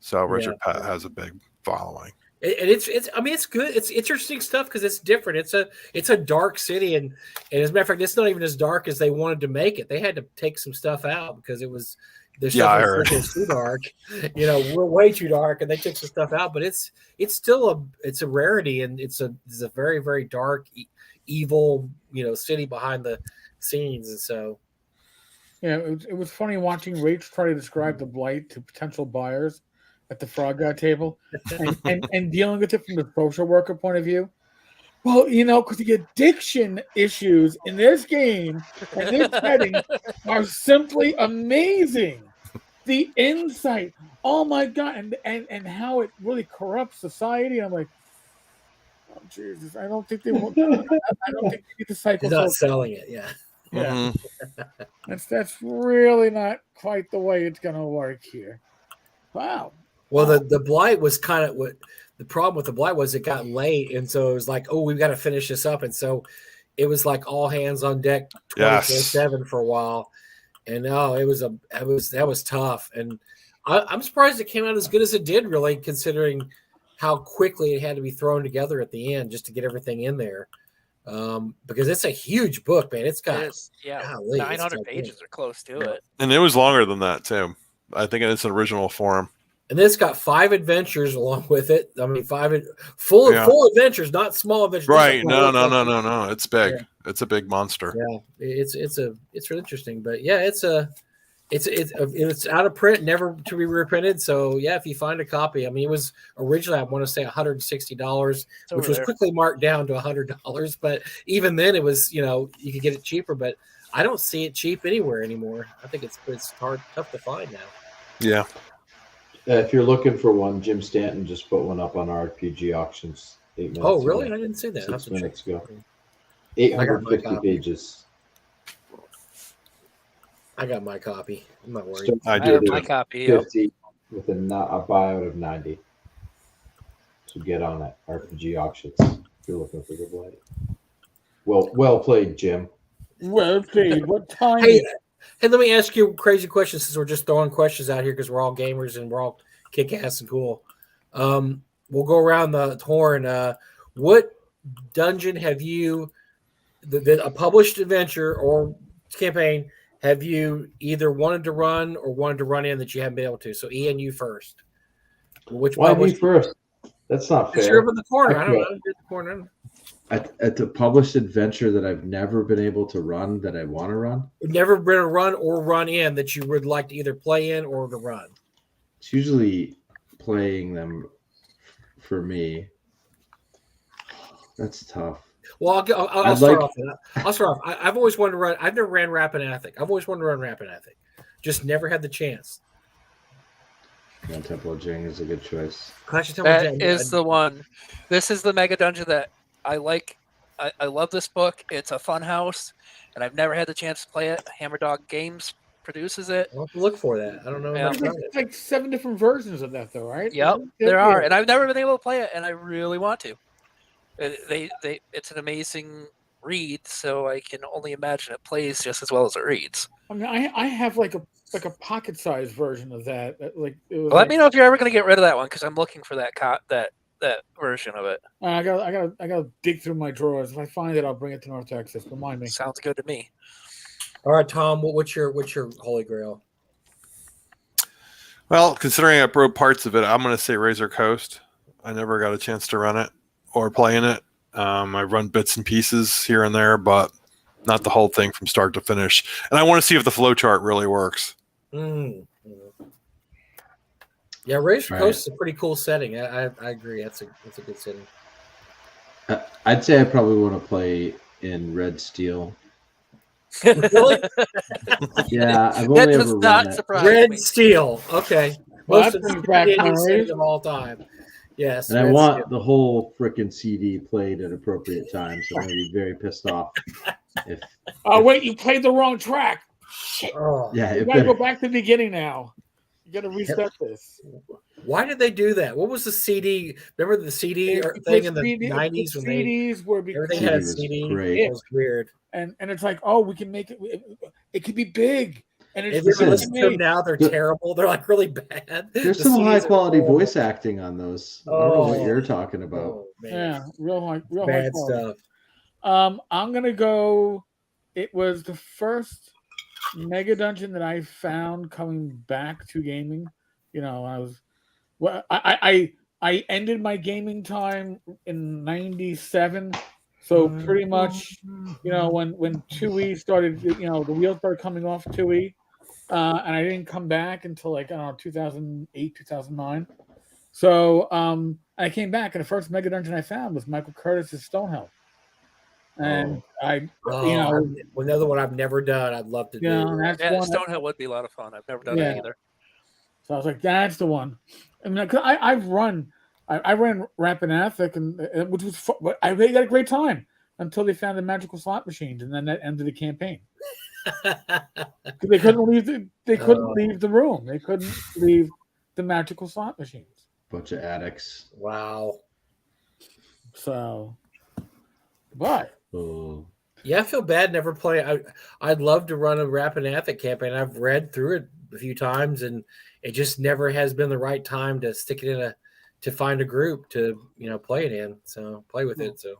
so Richard has a big following. And it's good. It's interesting stuff because it's different. It's a dark city, and as a matter of fact, it's not even as dark as they wanted to make it. They had to take some stuff out because it was was too dark. We're way too dark, and they took some stuff out. But it's still a rarity, and it's a very, very dark, evil city behind the scenes, and so. Yeah, it was funny watching Rach try to describe the Blight to potential buyers at the Frog God table and dealing with it from the social worker point of view. Well, because the addiction issues in this game and this setting are simply amazing. The insight, oh my God, and how it really corrupts society. I'm like, oh Jesus, I don't think they want. I don't think they get the cycle. They're not selling it, yeah. Yeah, that's really not quite the way it's going to work here. Wow. Well, the Blight was kind of what the problem with the Blight was. It got late, and so it was like, oh, we've got to finish this up, and so it was like all hands on deck 24/7 for a while, and that was tough, and I'm surprised it came out as good as it did, really, considering how quickly it had to be thrown together at the end just to get everything in there. Because it's a huge book, man. It's got 900 pages or close to it, and it was longer than that too. I think in its original form. And then it's got 5 adventures along with it. I mean, full adventures, not small adventures. Right? No. It's big. Yeah. It's a big monster. Yeah, it's really interesting. But yeah, it's out of print, never to be reprinted. So yeah, if you find a copy, I mean, it was originally, I want to say $160, which was quickly marked down to $100. But even then, it was, you could get it cheaper. But I don't see it cheap anywhere anymore. I think it's tough to find now. Yeah. If you're looking for one, Jim Stanton just put one up on RPG auctions 8 minutes Oh, really? ago. I didn't see that. 6 minutes ago. 850 pages. I got my copy. I'm not worried. I have my copy. 50 with a buyout of 90. So get on it. RPG auctions. If you're looking for good light. Well played, Jim. Well played. What time? Hey, let me ask you a crazy question, since we're just throwing questions out here because we're all gamers and we're all kick-ass and cool. We'll go around the horn. What dungeon have you, a published adventure or campaign, have you either wanted to run or wanted to run in that you haven't been able to? So, Ian, you first. Why me first? That's not fair. You're in the corner. I don't know. You're in the corner. At the published adventure that I've never been able to run that I want to run? Never been a run or run in that you would like to either play in or to run? It's usually playing them for me. That's tough. Well, I'll start off. I'll start off. I've always wanted to run. I've never ran Rapid Athic. I've always wanted to run Rapid Athic. Just never had the chance. Temple of Jing is a good choice. That is the one. This is the mega dungeon that I like. I love this book. It's a fun house, and I've never had the chance to play it. Hammer Dog Games produces it. I'll have to look for that. I don't know. There's like 7 different versions of that, though, right? Yep, there are, and I've never been able to play it, and I really want to. It's an amazing read, so I can only imagine it plays just as well as it reads. I mean, I have like a pocket-sized version of that. Let me know if you're ever going to get rid of that one, because I'm looking for that version of it. I gotta dig through my drawers. If I find it, I'll bring it to North Texas. Remind me. Sounds good to me. All right, Tom. What's your holy grail? Well, considering I broke parts of it, I'm going to say Razor Coast. I never got a chance to run it or play in it. I run bits and pieces here and there, but not the whole thing from start to finish. And I want to see if the flowchart really works. Yeah, Razor Coast is a pretty cool setting. I agree. That's a good setting. I'd say I probably want to play in Red Steel. Really? Yeah, I've only ever run it. Red Steel. Okay. Most of the of all time. Yes. And I want the whole freaking CD played at appropriate times. So I'm going to be very pissed off. Wait, you played the wrong track. Shit. Yeah, you got to go back to the beginning now. You got to reset this. Why did they do that? What was the CD? Remember the CD thing in the 90s when CDs were everything had a CD? Great. It was weird. And it's like, we can make it. It could be big. And if you listen to them now, they're terrible. They're like really bad. There's some high quality voice acting on those. I don't know what you're talking about. Yeah, real bad high stuff. I'm gonna go. It was the first mega dungeon that I found coming back to gaming. I ended my gaming time in '97. So pretty much, when 2E started, the wheels started coming off 2E, and I didn't come back until 2008, 2009. So I came back, and the first mega dungeon I found was Michael Curtis's Stonehill. And another one I've never done. I'd love to do. Stonehill would be a lot of fun. I've never done it either. So I was like, that's the one. I mean, I ran Rapid Athic, and which was fun. I really had a great time until they found the magical slot machines, and then that ended the campaign. They couldn't leave the room. They couldn't leave the magical slot machines. Bunch of addicts. Wow. So, but yeah, I feel bad never playing. I'd love to run a Rapid Athic campaign. I've read through it a few times, and it just never has been the right time to stick it in to find a group to play it in. So play with it. So,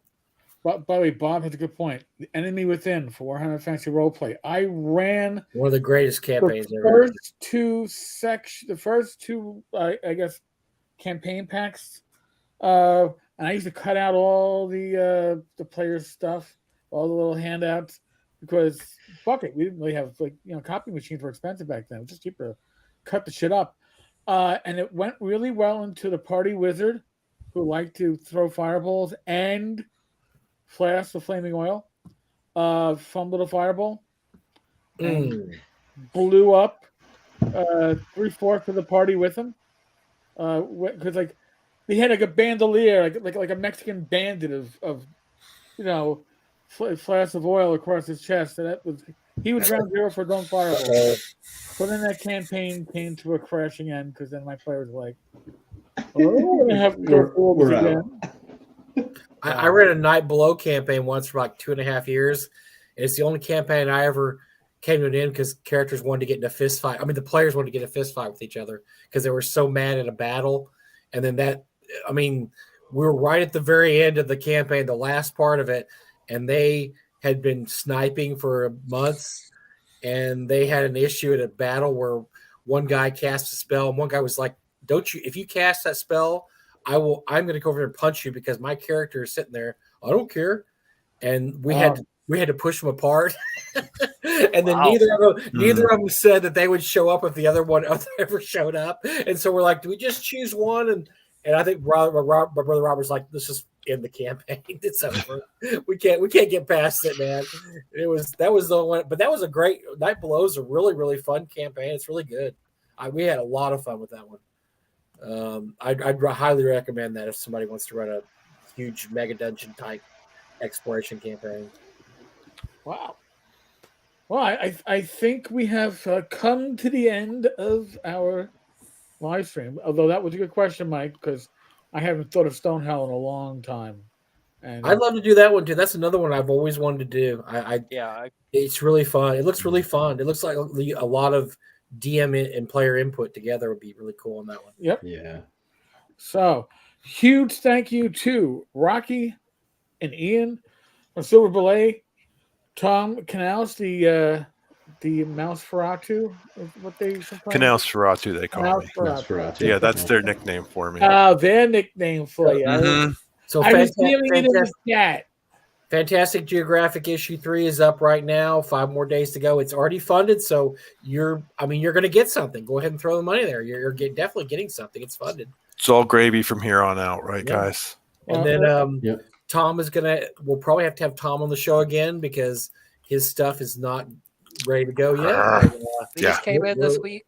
By the way, Bob has a good point. The Enemy Within for Warhammer Fantasy Roleplay. I ran one of the greatest campaigns the ever. first two, I guess, campaign packs. And I used to cut out all the players' stuff, all the little handouts, because fuck it, we didn't really have copy machines were expensive back then. It was just cheaper to cut the shit up. And it went really well into the party wizard, who liked to throw fireballs and flash the flaming oil from little fireball. And blew up 3/4 of the party with him. Because they had like a bandolier, like a Mexican bandit of flash of oil across his chest. And he was ground zero for throwing fireball. So then that campaign came to a crashing end because then my players were like, we're gonna have to go forward again. I ran a Night Below campaign once for like 2.5 years. And it's the only campaign I ever came to an end because characters wanted to get in a fist fight. I mean, the players wanted to get in a fist fight with each other because they were so mad at a battle. And then we were right at the very end of the campaign, the last part of it, and they had been sniping for months. And they had an issue at a battle where one guy cast a spell, and one guy was like, if you cast that spell, I'm going to go over there and punch you because my character is sitting there. I don't care. And we had to push them apart. And then neither of them said that they would show up if the other one ever showed up. And so we're like, do we just choose one? And I think my brother Robert's like, let's just end the campaign. It's over. We can't get past it, man. That was the one, but that was a great Night Below is a really, really fun campaign. It's really good. We had a lot of fun with that one. I'd highly recommend that if somebody wants to run a huge mega dungeon type exploration campaign. Wow. Well, I think we have come to the end of our live stream. Although that was a good question, Mike, because I haven't thought of Stonehell in a long time. And I'd love to do that one too. That's another one I've always wanted to do. It's really fun. It looks really fun. It looks like a lot of DM and player input together would be really cool on that one. Yep. Yeah. So, huge thank you to Rocky and Ian from Silver Bulette, Tom Knauss, the Mouse Ferratu, is what they sometimes Knauss Ferratu, they call me. Ferratu. Yeah, that's their nickname for me. Their nickname for you. Mhm. So I was feeling it in the chat. Fantastic Geographic issue 3 is up right now. 5 more days to go. It's already funded, so you're going to get something. Go ahead and throw the money there. You're definitely getting something. It's funded. It's all gravy from here on out, right, guys? And then Tom is we'll probably have to have Tom on the show again because his stuff is not ready to go yet. These came in this week,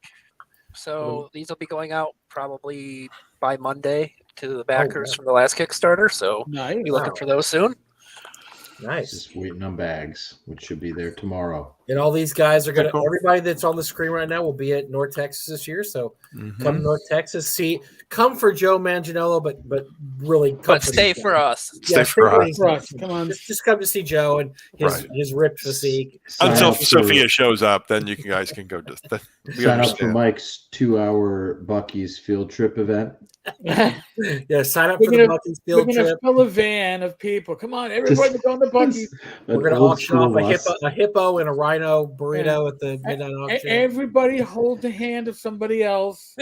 so these will be going out probably by Monday to the backers from the last Kickstarter. So be looking for those soon. Nice. Just waiting on bags, which should be there tomorrow. And all these guys are going to, everybody that's on the screen right now will be at North Texas this year. So come to North Texas, come for Joe Manganiello, but really come but stay for us. Stay for us. Come on. Just come to see Joe and his ripped physique. Until Sophia shows up, then you guys can go just sign up for Mike's 2-hour Buc-ee's field trip event. Sign up for the Buc-ee's field trip. We're going to fill a van of people. Come on, everybody go to Buc-ee's. We're going to auction off a hippo and a rhino burrito at the midnight auction. Everybody hold the hand of somebody else.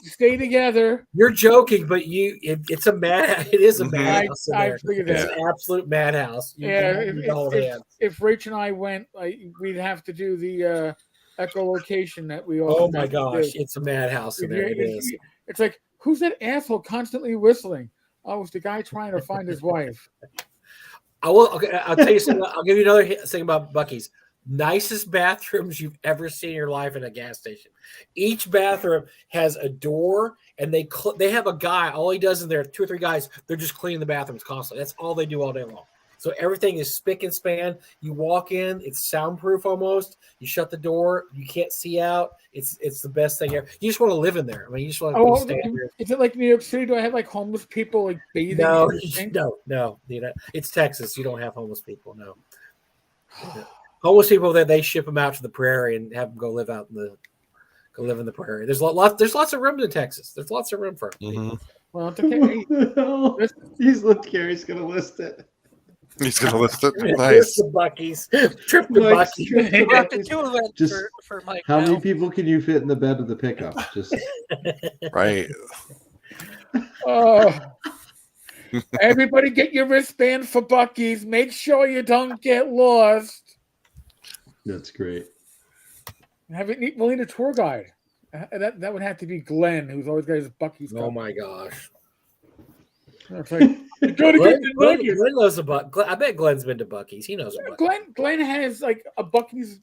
stay together. You're joking, but it's a mad. It is a madhouse. I figured that. It's an absolute madhouse. If Rach and I went, we'd have to do the echolocation that we all. Oh my gosh, it's a madhouse in there. It is. It's like, who's that asshole constantly whistling? Oh, it's the guy trying to find his wife. I'll tell you something. I'll give you another thing about Buc-ee's. Nicest bathrooms you've ever seen in your life in a gas station. Each bathroom has a door, and they have a guy. All he does in there, 2 or 3 guys, they're just cleaning the bathrooms constantly. That's all they do all day long. So everything is spick and span. You walk in, it's soundproof almost. You shut the door, you can't see out. It's the best thing ever. You just want to live in there. I mean, you just want to stay there. Is it like New York City? Do I have like homeless people like bathing? No. It's Texas. You don't have homeless people. No. Homeless people that they ship them out to the prairie and have them go live in the prairie. There's lots of room in Texas. There's lots of room for them. Well, it's okay. Gary's gonna list it. He's gonna list it. Here's Nice. the Buc-ee's. Trip to Mike's Buc-ee's. trip to We're up to Buc-ee's. 2 events Just for Mike. How now. many people can you fit in the bed of the pickup? Just Right. Oh, everybody, get your wristband for Buc-ee's. Make sure you don't get lost. that's great. We'll need a tour guide. That would have to be Glenn, who's always got his Buc-ee's. Oh my gosh. It's like, you gotta get the Glenn nuggets. knows about. I bet Glenn's been to Buc-ee's. He knows about. Glenn has like a Buc-ee's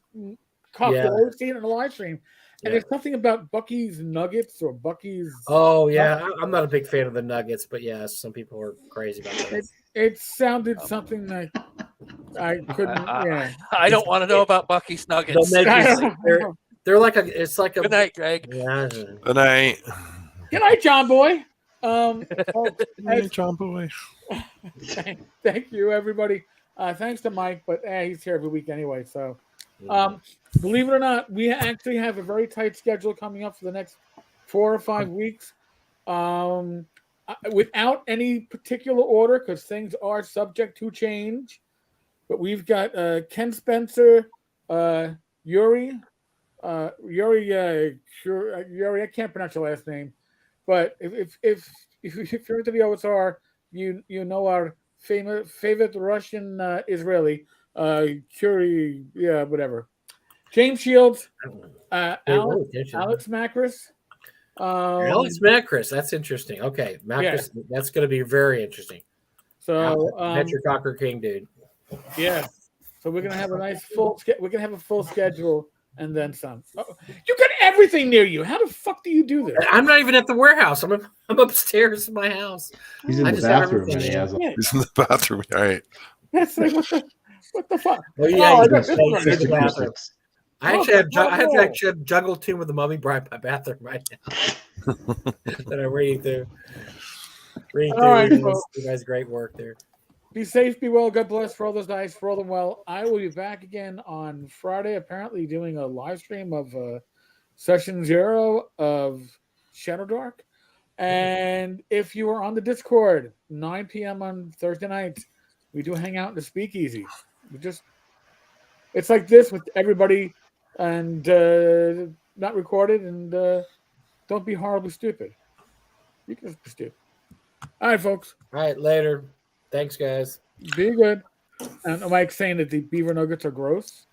cup. Yeah. I've always seen it in the live stream. And Yeah. there's something about Buc-ee's nuggets or Buc-ee's. Oh yeah, I'm not a big fan of the nuggets, but yeah, some people are crazy about that. It sounded something like I couldn't. Yeah. I don't want to know about Bucky's Nuggets. They'll make you- they're like a. It's like a. Good night, Greg. Yeah. Good night. Good night, John Boy. Good night, John Boy. Thank you, everybody. Thanks to Mike, but he's here every week anyway. So, believe it or not, we actually have a very tight schedule coming up for the next 4 or 5 weeks, without any particular order because things are subject to change. But we've got Ken Spencer, Yuri. Yuri, I can't pronounce your last name, but if you're into the OSR, you know our favorite Russian Israeli, Yuri, yeah, whatever. James Shields, Alex Macris. Alex Macris, that's interesting. Okay, Macris, that's going to be very interesting. So that's your Cocker King, dude. Yeah. So we're gonna have a nice we're gonna have a full schedule. And then some. Oh, you got everything near you. How the fuck do you do this? I'm not even at the warehouse. I'm upstairs in my house. He's in the bathroom and he has. He's in the bathroom. Right. That's like what the fuck? Oh yeah, I I actually have Jungle Tomb of the Mummy Bride in my bathroom right now. That I'm reading through. All right, you guys, great work there. Be safe, be well. God bless. Roll those dice, roll them well. I will be back again on Friday, apparently doing a live stream of session 0 of Shadow Dark. And if you are on the Discord, 9 p.m. on Thursday nights, we do hang out in the speakeasy. It's like this with everybody and not recorded, and don't be horribly stupid. You can just be stupid. All right, folks. All right, later. Thanks, guys. Be good. And Mike's saying that the beaver nuggets are gross.